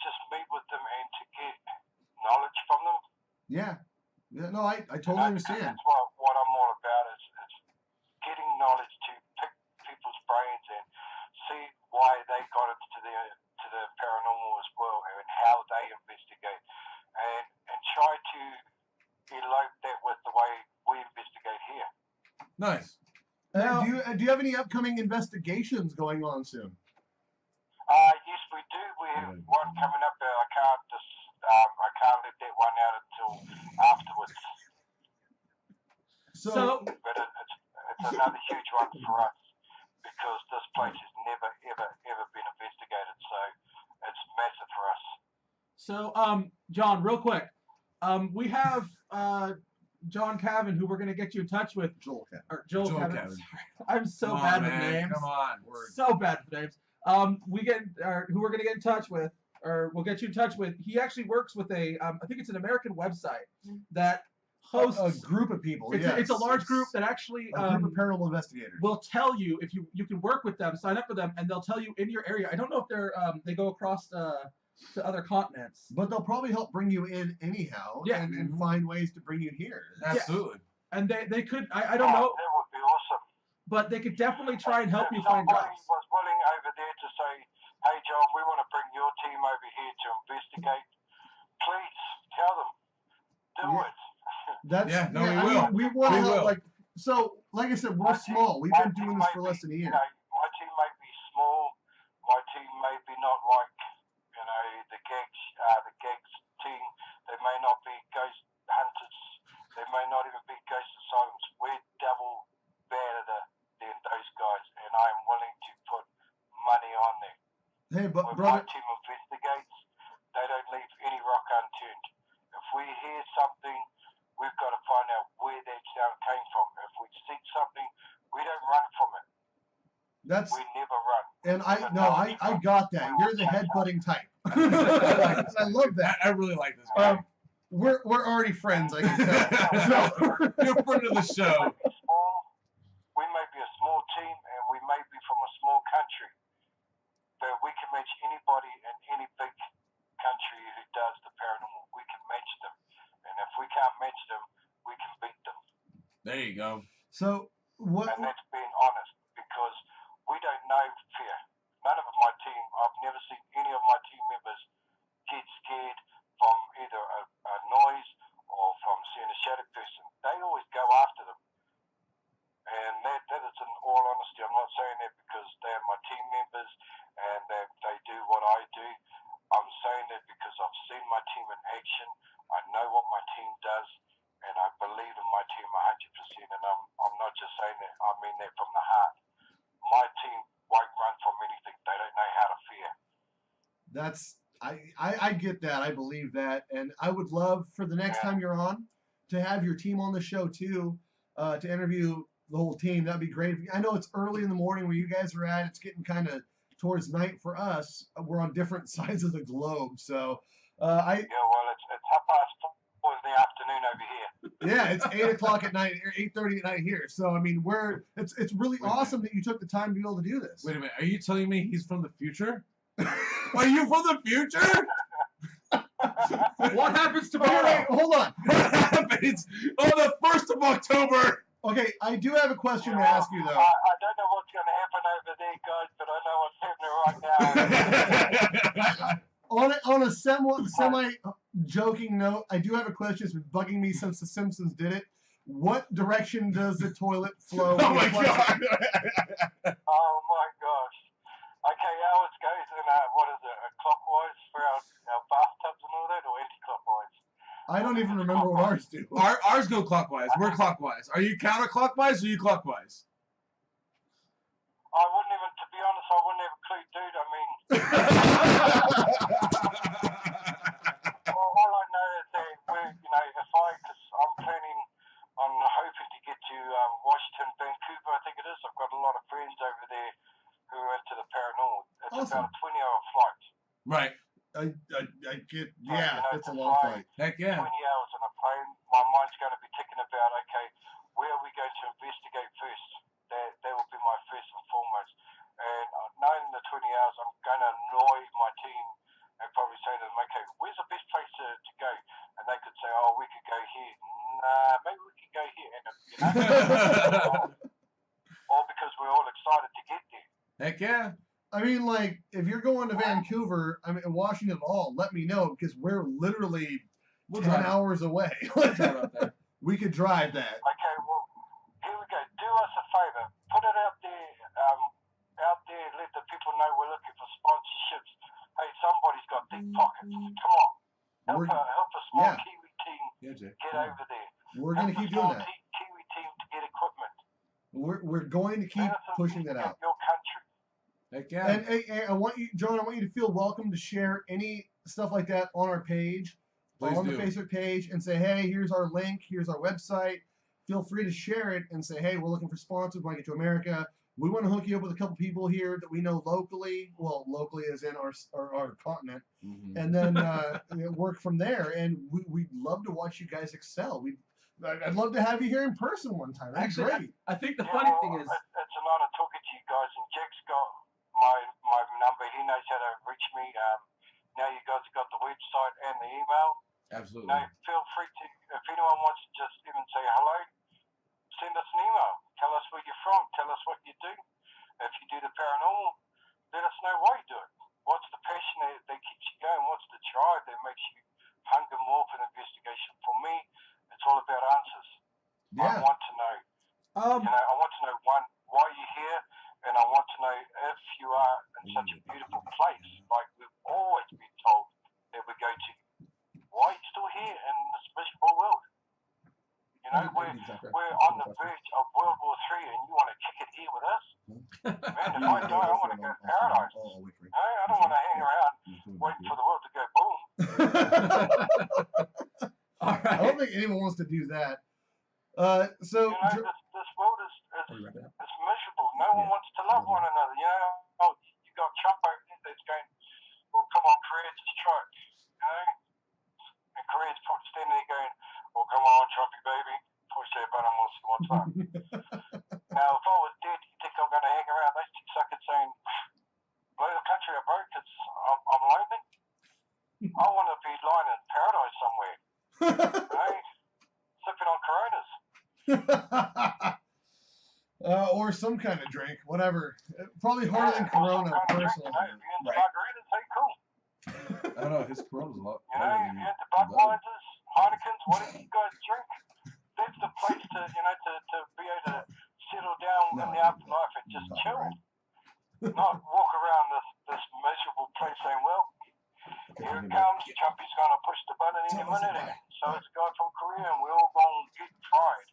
just meet with them and to get knowledge from them. Yeah. Yeah, no, I totally understand. That's what I'm all about is getting knowledge to pick people's brains and see why they got into the paranormal as well and how they investigate and try to elope that with the way we investigate here. Nice. Do you have any upcoming investigations going on soon? Yes, we do. We have one coming up. I can't let that one out until afterwards. But it's another huge one for us because this place has never ever been investigated. So it's massive for us. So, John, real quick, we have John Cavan, who we're going to get you in touch with. Joel Cavan. Cavan. I'm so bad with names. Come on. So bad with names. Who we're going to get in touch with, or we'll get you in touch with. He actually works with I think it's an American website that hosts a group of people. It's a large group that actually a group of paranormal investigators will tell you if you can work with them, sign up with them, and they'll tell you in your area. I don't know if they go across to other continents, but they'll probably help bring you in anyhow. Yeah. and find ways to bring you here. Absolutely. Yeah. And they could. I don't know. That would be awesome. But they could definitely try and help you If find jobs. somebody was willing over there to say, "Hey, John, we want to bring your team over here to investigate," please tell them. Do it. We will. We want to help. Like I said, we're small. We've been doing this for less than a year. My team may be small. My team may be not like the Gags team. They may not be ghost hunters. They may not even be ghost asylums. We're double better than those guys, and I am willing to put money on them. Hey, but when brother, my team investigates, they don't leave any rock unturned. If we hear something, we've got to find out where that sound came from. If we see something, we don't run from it. We never run. And I got that. You're the headbutting type. I love that. I really like this guy. We're already friends, I can tell. You're a friend of the show. We may be a small team and we may be from a small country, but we can match anybody in any big country who does the paranormal. We can match them. And if we can't match them, we can beat them. There you go. So what? And that's being honest, because we don't know fear. None of my team, I've never seen any of my team members get scared from either a noise or from seeing a shadow person. They always go after them. And that is in all honesty. I'm not saying that because they're my team members and they do what I do. I'm saying that because I've seen my team in action. I know what my team does, and I believe in my team 100%. And I'm not just saying that. I mean that from the heart. My team won't run from anything. They don't know how to fear. I get that. I believe that. And I would love for the next time you're on to have your team on the show too, to interview the whole team. That'd be great. I know it's early in the morning where you guys are at. It's getting kind of towards night for us. We're on different sides of the globe. So well, it's 4:30 in the afternoon over here. Yeah, it's 8 o'clock at night, or 8:30 at night here. So I mean, it's really awesome that you took the time to be able to do this. Wait a minute, are you telling me he's from the future? Are you from the future? What happens tomorrow? Wait, hold on. What happens on the 1st of October? Okay, I do have a question to ask you though. I don't know what's going to happen over there, guys, but I know what's happening right now. On a semi joking note, I do have a question. It's been bugging me since The Simpsons did it. What direction does the toilet flow? Oh my god! Oh my gosh! Okay, ours goes in clockwise for our bathtubs and all that, or anti-clockwise? I don't even remember what ours do. Ours go clockwise. We're clockwise. Are you counterclockwise or are you clockwise? I wouldn't even, to be honest, I wouldn't have a clue, dude. I mean, all I know is that because I'm planning on hoping to get to Washington, Vancouver, I think it is. I've got a lot of friends over there who are into the paranormal. It's awesome. about a 20-hour flight. Right. I get, yeah, it's a long flight. Heck yeah. 20 hours on a plane. My mind's going to be thinking about, okay, where are we going to or because we're all excited to get there. Heck yeah. I mean, like, if you're going to Vancouver, I mean, Washington at all, let me know because we're literally We'll 10 drive. hours away. We'll drive up there. We could drive that. Okay, well, here we go. Do us a favour. Put it out there. Let the people know we're looking for sponsorships. Hey, somebody's got deep pockets. Come on. Help a small yeah. Kiwi team Yeah, Jay. get over there. We're going to keep doing that. Kiwi team to get equipment. We're going to keep pushing that out. Your country. Heck yeah. And hey, I want you, John, I want you to feel welcome to share any stuff like that on our page, Please on do. the Facebook page, and say, hey, here's our link, here's our website. Feel free to share it and say, hey, we're looking for sponsors, want to get to America. We want to hook you up with a couple people here that we know locally. Well, locally as in our continent. Mhm. And then work from there. And we'd love to watch you guys excel. I'd love to have you here in person one time. That'd be Actually, great. I think the funny thing is, It's an honor talking to you guys, and Jack's got my number. He knows how to reach me. Now you guys have got the website and the email. Absolutely. No, feel free to, if anyone wants to just even say hello, send us an email. Tell us where you're from. Tell us what you do. If you do the paranormal, let us know why you do it. What's the passion that keeps you going? What's the drive that makes you hunger more for an investigation? For me, it's all about answers. Yeah. I want to know. I want to know, one, why you're here, and I want to know if you are in such a beautiful place, like we've always been told that we go to. Why are you still here in this miserable world? You know, we're on the verge of World War III, and you want to kick it here with us? Man, if I die, I want to go to paradise. No, I don't want to hang around waiting for the world to go boom. all I right. don't think anyone wants to do that. So, You know, this world is miserable. No one wants to love one another. You know, you got Trump over there that's going, well, come on, Korea, just try it. You know? And Korea's probably standing there going, well, come on, Trumpy baby, push that button, we'll see what's up. Now, if I was dead, you think I'm going to hang around those two suckers saying, blow the country up, bro, because I'm lonely? I want to be lying in paradise somewhere. You know? Sipping on Coronas. or some kind of drink, whatever. Probably harder than Corona, personally. Right. Margaritas, hey, cool. I don't know. His Corona's a lot. You know, if you're into Budweisers, Heinekens, whatever you guys drink, that's the place to, you know, to be able to settle down in the afterlife and just chill. Not walk around this miserable place saying, well, here it comes, Chumpy's going to push the button any minute, and so it's a guy from Korea, and we're all going to get fried.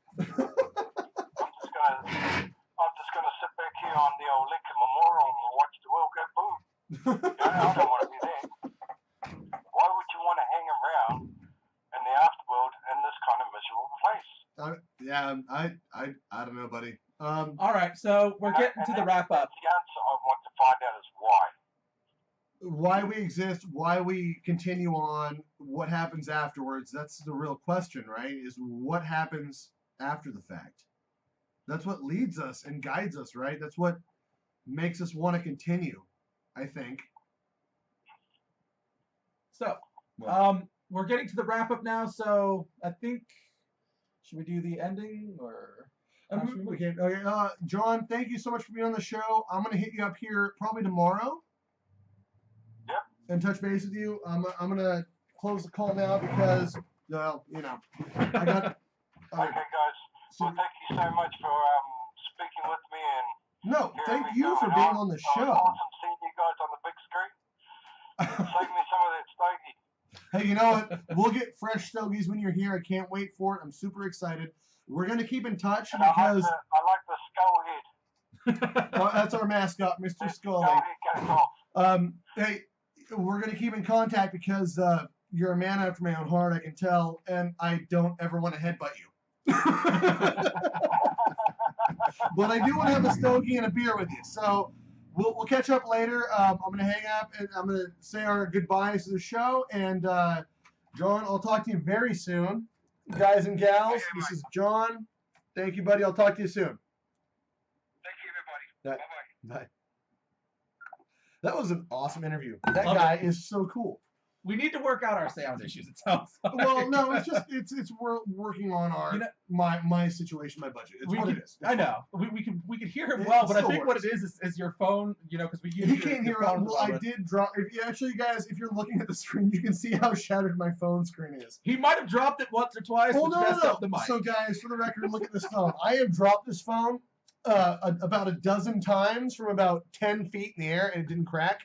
I'm just going to sit back here on the old Lincoln Memorial and watch the world go boom. You know, I don't want to be there. Why would you want to hang around in the afterworld in this kind of miserable place? I don't know, buddy. All right, so we're getting to the wrap up. The answer I want to find out is why. Why we exist, why we continue on, what happens afterwards. That's the real question, right? Is what happens after the fact. That's what leads us and guides us, right? That's what makes us want to continue, I think. So, we're getting to the wrap up now. So I think, should we do the ending or? Okay. John, thank you so much for being on the show. I'm gonna hit you up here probably tomorrow. Yep. And touch base with you. I'm gonna close the call now because, well, you know, I got. Okay, guys. Well, thank you so much for speaking with me and. No, thank you for being on the show. Awesome seeing you guys on the big screen. Save me some of that stogie. Hey, you know what? We'll get fresh stogies when you're here. I can't wait for it. I'm super excited. We're gonna keep in touch And because I like the skull head. that's our mascot, Mr. Scully. Skull head goes off. Hey, we're gonna keep in contact because you're a man after my own heart. I can tell, and I don't ever want to headbutt you. But I do want to have a stogie and a beer with you. So we'll catch up later. I'm gonna hang up and I'm gonna say our goodbyes to the show. And John, I'll talk to you very soon. Guys and gals, this is John. Thank you, buddy. I'll talk to you soon. Thank you, everybody. Bye. That was an awesome interview. That Love guy is so cool. We need to work out our sound issues. It sounds like. Well, no, it's just we're working on our You know, my situation, my budget. It's what it is. I know. We can hear him well, but I think what it is your phone. You know, because we use he can't hear. phone. Well, I did drop. Actually, guys, if you're looking at the screen, you can see how shattered my phone screen is. He might have dropped it once or twice. Oh, which messed up the mic. So, guys, for the record, look at this phone. I have dropped this phone about a dozen times from about 10 feet in the air, and it didn't crack.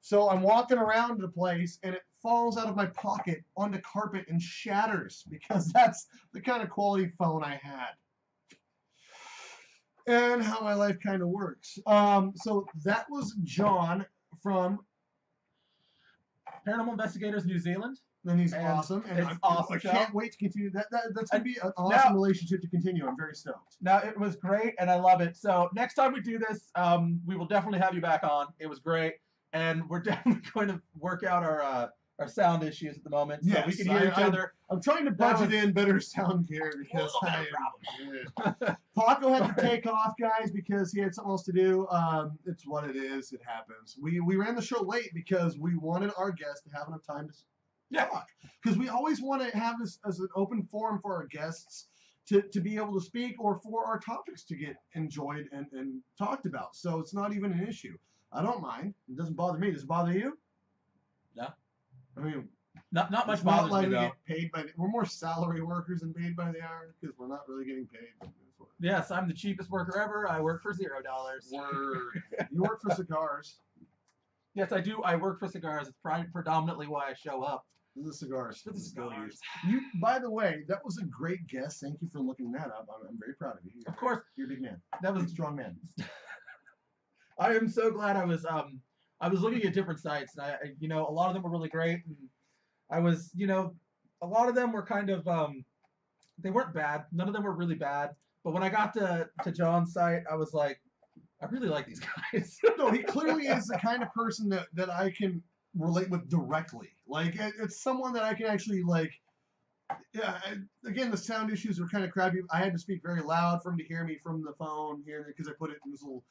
So I'm walking around the place, and it falls out of my pocket onto carpet and shatters because that's the kind of quality phone I had. And how my life kind of works. So that was John from Paranormal Investigators New Zealand. And he's awesome. And it's awesome. I can't wait to continue. That's going to be an awesome relationship to continue. I'm very stoked. Now, it was great, and I love it. So next time we do this, we will definitely have you back on. It was great. And we're definitely going to work out our sound issues at the moment, so we can hear each other. I'm trying to budget in better sound gear because Paco had to take off, guys, because he had something else to do. It's what it is. It happens. We ran the show late because we wanted our guests to have enough time to talk. Because we always want to have this as an open forum for our guests to be able to speak or for our topics to get enjoyed and talked about. So it's not even an issue. I don't mind. It doesn't bother me. Does it bother you? No. I mean, not much bothers me, though. Paid by we're more salary workers than paid by the hour because we're not really getting paid. Yes, I'm the cheapest worker ever. I work for $0. Word. You work for cigars. Yes, I do. I work for cigars. It's predominantly why I show up. The cigars. For the cigars. You, by the way, that was a great guess. Thank you for looking that up. I'm very proud of you. Of course. You're a big man. That was a strong man. I am so glad I was looking at different sites, and a lot of them were really great, and I was, a lot of them were kind of, they weren't bad. None of them were really bad. But when I got to John's site, I was like, I really like these guys. No, he clearly is the kind of person that I can relate with directly. Like, it's someone that I can actually, like, yeah, again, the sound issues were kind of crappy. I had to speak very loud for him to hear me from the phone here because I put it in this little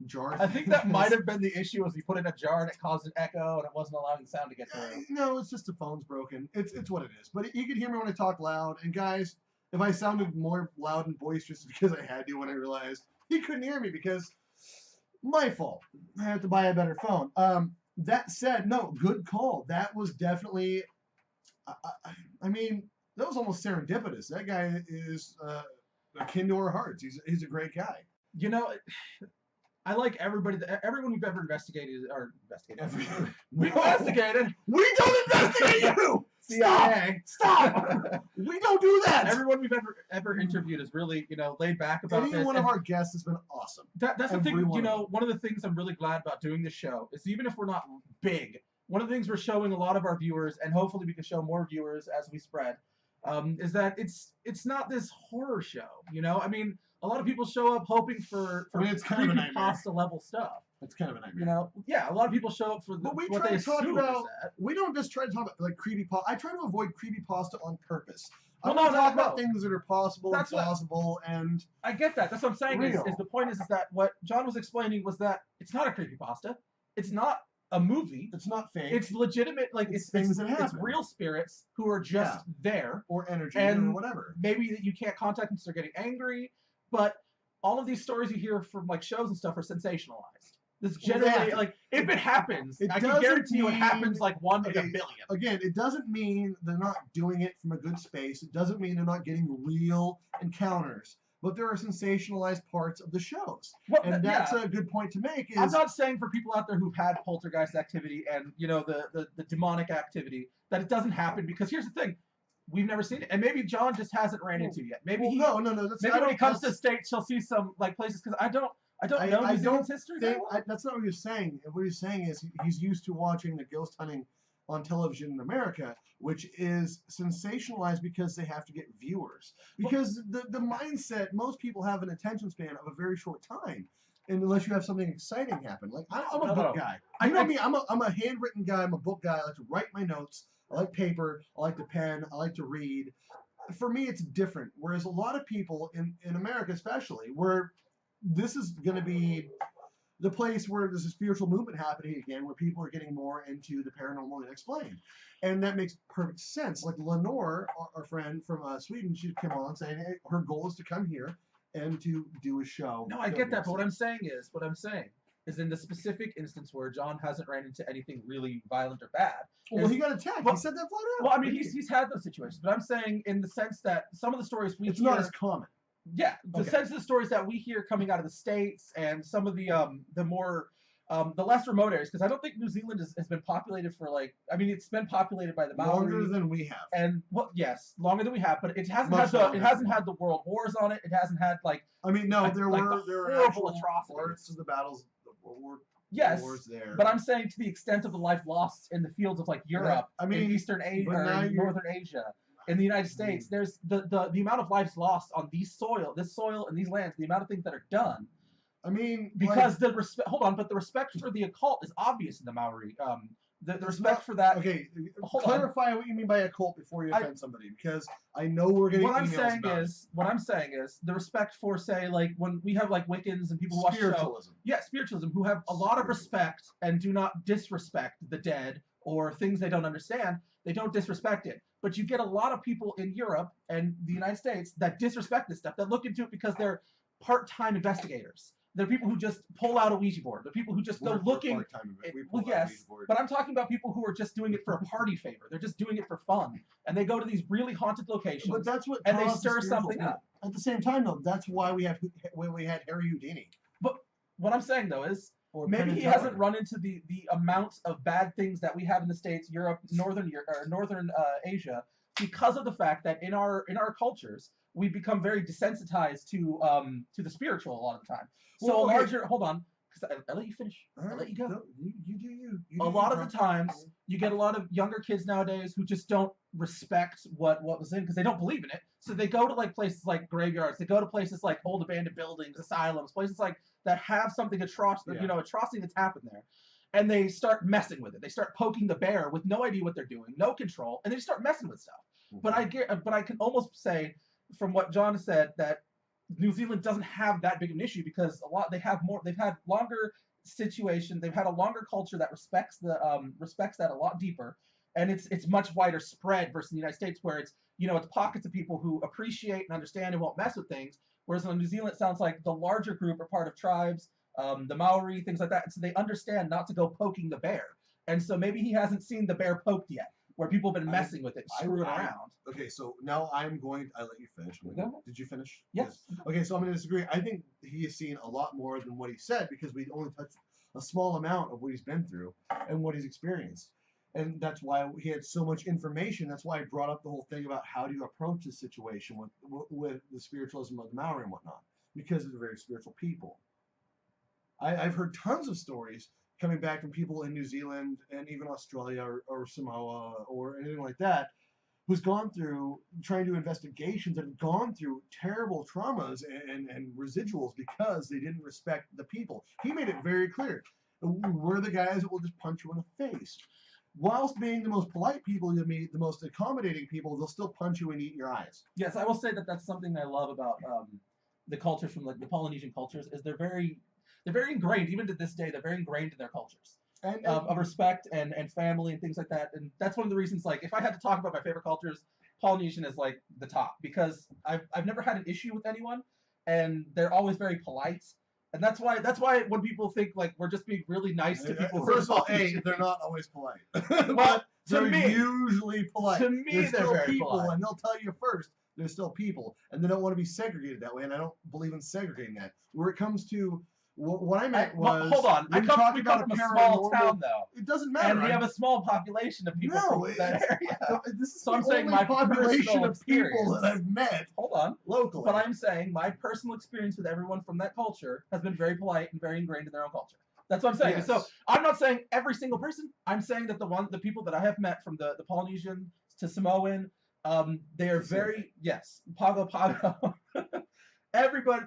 jar. I think that might have been the issue, was he put in a jar and it caused an echo and it wasn't allowing the sound to get through. No, it's just the phone's broken. It's what it is. But you could hear me when I talk loud. And guys, if I sounded more loud and boisterous because I had to when I realized he couldn't hear me because my fault. I have to buy a better phone. That said, no, good call. That was definitely, I mean, that was almost serendipitous. That guy is akin to our hearts. He's a great guy. I like everyone we've ever investigated. We investigated. We don't investigate you! Stop! We don't do that! Everyone we've ever interviewed is really, laid back about this. Any one of our guests has been awesome. That's the thing, one of the things I'm really glad about doing this show is even if we're not big, one of the things we're showing a lot of our viewers, and hopefully we can show more viewers as we spread, is that it's not this horror show, I mean, a lot of people show up hoping for it's kind of a pasta level stuff. It's kind of a nightmare. Yeah, a lot of people show up for what they assume is that. We don't just try to talk about like creepypasta. I try to avoid creepypasta on purpose. I Well, want to talk no. about things that are possible and plausible and I get that. That's what I'm saying. Is real. the point is that what John was explaining was that it's not a creepypasta. It's not a movie. It's not fake. It's legitimate. Like It's things that happen. It's real spirits who are just there, or energy and or whatever. Maybe that you can't contact them because they're getting angry, but all of these stories you hear from like shows and stuff are sensationalized. This generally, like, if it happens, I can guarantee you it happens like 1 in a billion. Again, it doesn't mean they're not doing it from a good space. It doesn't mean they're not getting real encounters. But there are sensationalized parts of the shows. Well, and that's a good point to make. I'm not saying for people out there who've had poltergeist activity and, the demonic activity that it doesn't happen, because here's the thing. We've never seen it, and maybe John just hasn't ran into it yet. Maybe no. Maybe when he comes to the States, he'll see some like places, because I don't know New Zealand's history. That's not what you're saying. What he's saying is he's used to watching the ghost hunting on television in America, which is sensationalized because they have to get viewers. Because the mindset, most people have an attention span of a very short time, and unless you have something exciting happen. Like I'm a book guy. You know me. I'm a handwritten guy. I'm a book guy. I like to write my notes. I like paper. I like the pen. I like to read. For me, it's different. Whereas a lot of people in America, especially, where this is going to be the place where there's a spiritual movement happening again, where people are getting more into the paranormal and explained. And that makes perfect sense. Like Lenore, our friend from Sweden, she'd come on saying, hey, her goal is to come here and to do a show. No, I get that, but what I'm saying is in the specific instance where John hasn't ran into anything really violent or bad. Well, he got attacked. Well, he said that flat out. Well, I mean, he's had those situations, but I'm saying in the sense that some of the stories we it's hear, not as common. Yeah, the sense of the stories that we hear coming out of the States and some of the more the less remote areas, because I don't think New Zealand has been populated for it's been populated by the Maori. Longer than we have. And yes, longer than we have, but it hasn't had the world wars on it. It hasn't had there were horrible atrocities. Parts of the battles were yes, wars there. But I'm saying to the extent of the life lost in the fields of Europe, in Eastern Asia, or in Northern Asia. In the United States, there's the amount of lives lost on this soil and these lands, the amount of things that are done. I mean, because the respect. Hold on, but the respect for the occult is obvious in the Maori. The respect for that. Okay, clarify what you mean by occult before you offend somebody, because I know we're getting. What I'm saying is the respect for, say, when we have Wiccans and people who watch spiritualism. Spiritualism, who have a lot of respect and do not disrespect the dead or things they don't understand. They don't disrespect it. But you get a lot of people in Europe and the United States that disrespect this stuff, that look into it because they're part-time investigators. They're people who just pull out a Ouija board. They're people who just go looking. Well, yes, but I'm talking about people who are just doing it for a party favor. They're just doing it for fun, and they go to these really haunted locations. But that's what and they stir something up. At the same time, though, that's why we had Harry Houdini. But what I'm saying though is, maybe he hasn't run into the amounts of bad things that we have in the States, Europe, Northern Asia, because of the fact that in our cultures we become very desensitized to the spiritual a lot of the time. So hold on, because I let you finish. Right. I let you go. No, you do you. A lot of the times you get a lot of younger kids nowadays who just don't respect what was in, because they don't believe in it. So they go to places like graveyards. They go to places like old abandoned buildings, asylums, places that have something atrocity that's happened there, and they start messing with it. They start poking the bear with no idea what they're doing, no control, and they start messing with stuff. Mm-hmm. But I can almost say, from what John said, that New Zealand doesn't have that big of an issue because they've had longer situations, they've had a longer culture that respects that a lot deeper, and it's much wider spread versus the United States, where it's pockets of people who appreciate and understand and won't mess with things. Whereas in New Zealand, it sounds like the larger group are part of tribes, the Maori, things like that, and so they understand not to go poking the bear. And so maybe he hasn't seen the bear poked yet, where people have been messing with it, screwing around. Okay, so now I let you finish. Did you finish? Yes. Okay, so I'm going to disagree. I think he has seen a lot more than what he said, because we only touched a small amount of what he's been through and what he's experienced. And that's why he had so much information. That's why I brought up the whole thing about how do you approach this situation with the spiritualism of the Maori and whatnot, because they're very spiritual people. I've heard tons of stories coming back from people in New Zealand and even Australia or Samoa or anything like that, who's gone through trying to do investigations and gone through terrible traumas and residuals because they didn't respect the people. He made it very clear. We're the guys that will just punch you in the face. Whilst being the most polite people you meet, the most accommodating people, they'll still punch you and eat your eyes. Yes, I will say that that's something I love about the cultures from the Polynesian cultures, is they're very ingrained, even to this day, they're very ingrained in their cultures. Of respect and family and things like that. And that's one of the reasons, if I had to talk about my favorite cultures, Polynesian is the top, because I've never had an issue with anyone, and they're always very polite. And that's why when people think we're just being really nice to people. First of all, they're not always polite. Well, they're usually polite. To me, they're very people, polite. And they'll tell you first they're still people, and they don't want to be segregated that way. And I don't believe in segregating that. Where it comes to what I meant was, hold on. We come from a small town, though. It doesn't matter. And we have a small population of people from that area. This is so I'm saying my population of people that I've met. Hold on. Locally. But I'm saying my personal experience with everyone from that culture has been very polite and very ingrained in their own culture. That's what I'm saying. Yes. So I'm not saying every single person. I'm saying that the people that I have met, from the Polynesian to Samoan, they are very Pago. Everybody,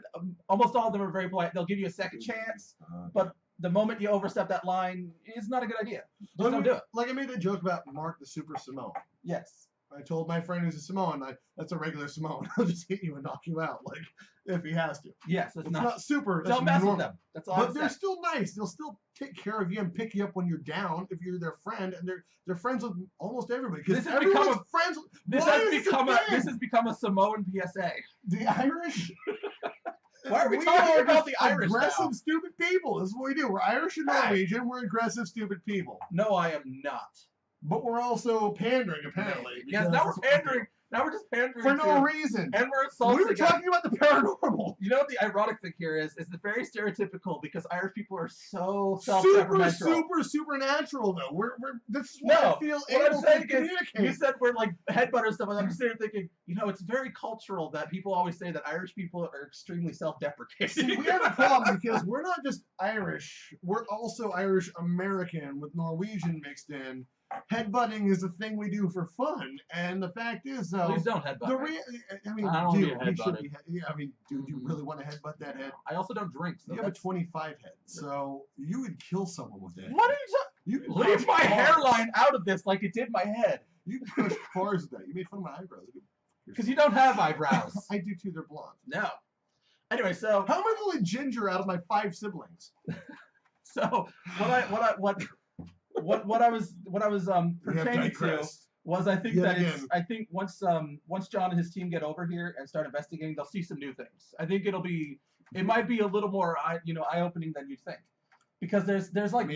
almost all of them are very polite. They'll give you a second chance, but the moment you overstep that line, it's not a good idea. Just don't do it. I made a joke about Mark the Super Samoan. Yes. I told my friend who's a Samoan, that's a regular Samoan. He'll just hit you and knock you out, like if he has to. Yes, It's not super. Don't mess with them. That's all. But they're still nice. They'll still take care of you and pick you up when you're down if you're their friend, and they're friends with almost everybody. Because everyone's friends. This has become a Samoan PSA. The Irish. Why are we talking about the Irish aggressive, now? stupid people. This is what we do. We're Irish and Norwegian. We're aggressive, stupid people. No, I am not. But we're also pandering, apparently. Yes, now we're pandering. Now we're just pandering for no reason. And we're insulting. We were talking about the paranormal. You know what the ironic thing here is? It's very stereotypical because Irish people are so self-referential. Super supernatural though. This is what I feel able to communicate. You said we're like headbutters and stuff. I'm just sitting there thinking, it's very cultural that people always say that Irish people are extremely self-deprecating. See, we have a problem because we're not just Irish. We're also Irish American with Norwegian mixed in. Headbutting is a thing we do for fun, and the fact is, though, please don't headbutt. Dude, you really want to headbutt that head? I also don't drink. So you have a 25 head, so you would kill someone with that. What are you talking? Leave my hairline out of this, like it did my head. You crush cars with that. You made fun of my eyebrows. Because you don't have eyebrows. I do too. They're blonde. No. Anyway, so how am I the only ginger out of my 5 siblings? So what I was pertaining to was I think once John and his team get over here and start investigating, they'll see some new things. I think it might be a little more eye-opening than you'd think, because there's like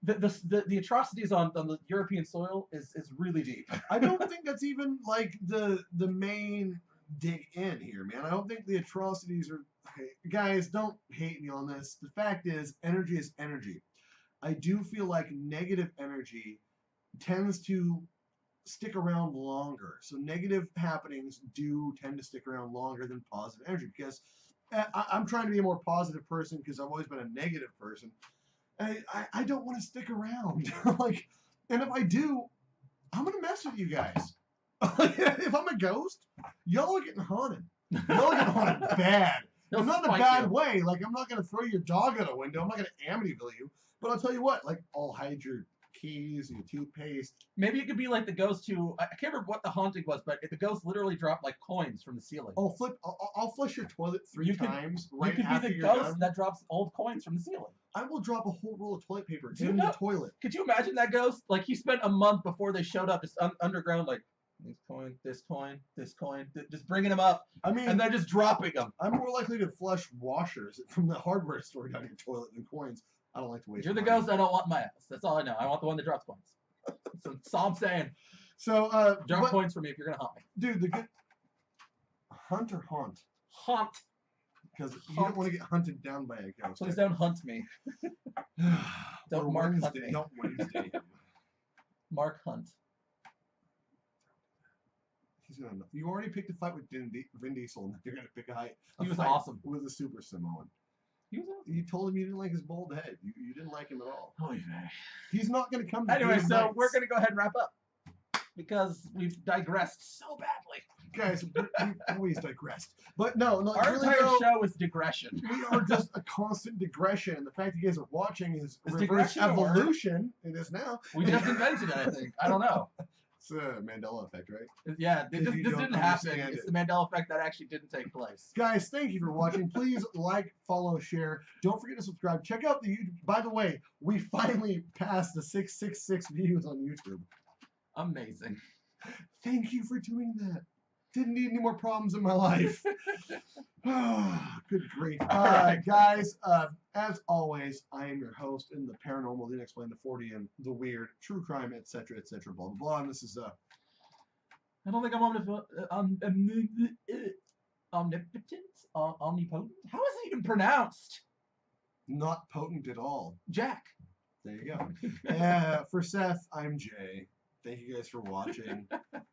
the atrocities on the European soil is really deep. I don't think that's even like the main dig in here, man. I don't think the atrocities are okay. Guys, don't hate me on this. The fact is, energy is energy. I do feel like negative energy tends to stick around longer. So negative happenings do tend to stick around longer than positive energy, because I'm trying to be a more positive person because I've always been a negative person. I don't want to stick around. And if I do, I'm going to mess with you guys. If I'm a ghost, y'all are getting haunted. Y'all are getting haunted bad. Not in a bad way. Like, I'm not going to throw your dog out a window. I'm not going to Amityville you. But I'll tell you what, like, I'll hide your keys, your toothpaste. Maybe it could be like the ghost who, I can't remember what the haunting was, but the ghost literally dropped like coins from the ceiling. I'll flush your toilet 3 times right after you're done. You could be the ghost that drops old coins from the ceiling. I will drop a whole roll of toilet paper in the toilet. Could you imagine that ghost? Like, he spent a month before they showed up just underground, like, this coin, just bringing them up. And they're just dropping them. I'm more likely to flush washers from the hardware store down your toilet than coins. I don't like to waste. You're the ghost I don't want in my house. That's all I know. I want the one that drops coins. That's all I'm saying. So, drop coins for me if you're gonna haunt me, dude. The good hunt or haunt? Haunt. Because you don't want to get hunted down by a ghost. Please don't hunt me. Don't Mark Hunt me. Don't Wednesday. Mark Hunt. You already picked a fight with Vin Diesel, and you're gonna pick a fight. He was awesome. With a super Samoan. He was awesome. You told him you didn't like his bald head. You didn't like him at all. Oh, yeah. He's not going to come to anyway, so we're going to go ahead and wrap up because we've digressed so badly. Guys, we always digressed. But no, our really, entire show is digression. We are just a constant digression. And the fact you guys are watching is reverse evolution. It is now. We just invented it, I think. I don't know. It's a Mandela effect, right? Yeah, this didn't happen. It's the Mandela effect that actually didn't take place. Guys, thank you for watching. Please like, follow, share. Don't forget to subscribe. Check out the YouTube. By the way, we finally passed the 666 views on YouTube. Amazing. Thank you for doing that. Didn't need any more problems in my life. Good grief. Right. Guys, as always, I am your host in the paranormal, the unexplained, the 40, and the weird, true crime, etc., blah, blah, blah. And this is, I don't think I'm omnipotent? Omnipotent? How is it even pronounced? Not potent at all. Jack. There you go. For Seth, I'm Jay. Thank you guys for watching.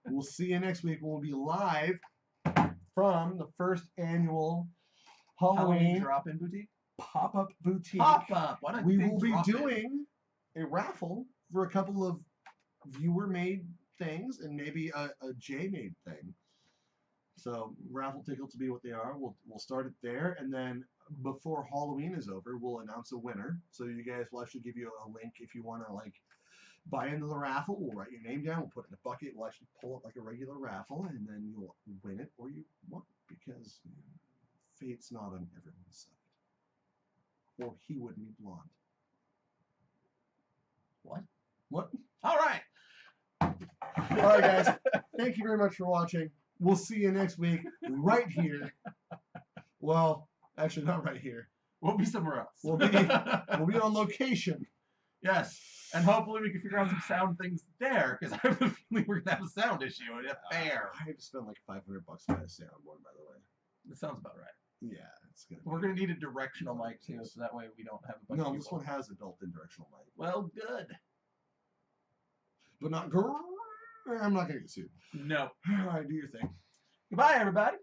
We'll see you next week. We'll be live from the first annual Halloween drop-in boutique. Pop-up boutique. Pop-up. We will be doing a raffle for a couple of viewer-made things and maybe a Jay-made thing. So raffle tickets will be what they are. We'll start it there, and then before Halloween is over, we'll announce a winner. So you guys will actually give you a link if you want to buy into the raffle. We'll write your name down. We'll put it in a bucket. We'll actually pull it like a regular raffle, and then you'll win it or you won't, because fate's not on everyone's side. Or he wouldn't be blonde. What? What? All right. All right, guys. Thank you very much for watching. We'll see you next week right here. Well, actually, not right here. We'll be somewhere else. We'll be on location. Yes. And hopefully we can figure out some sound things there, because I have a feeling we're going to have a sound issue at a fair. I had to spend like $500 to buy a soundboard, by the way. That sounds about right. Yeah, it's gonna. We're going to need a directional mic too, so that way we don't have a bunch of No, people. this one has a built-in directional mic. Well, good. But not. I'm not gonna get sued. No. All right, do your thing. Goodbye, everybody.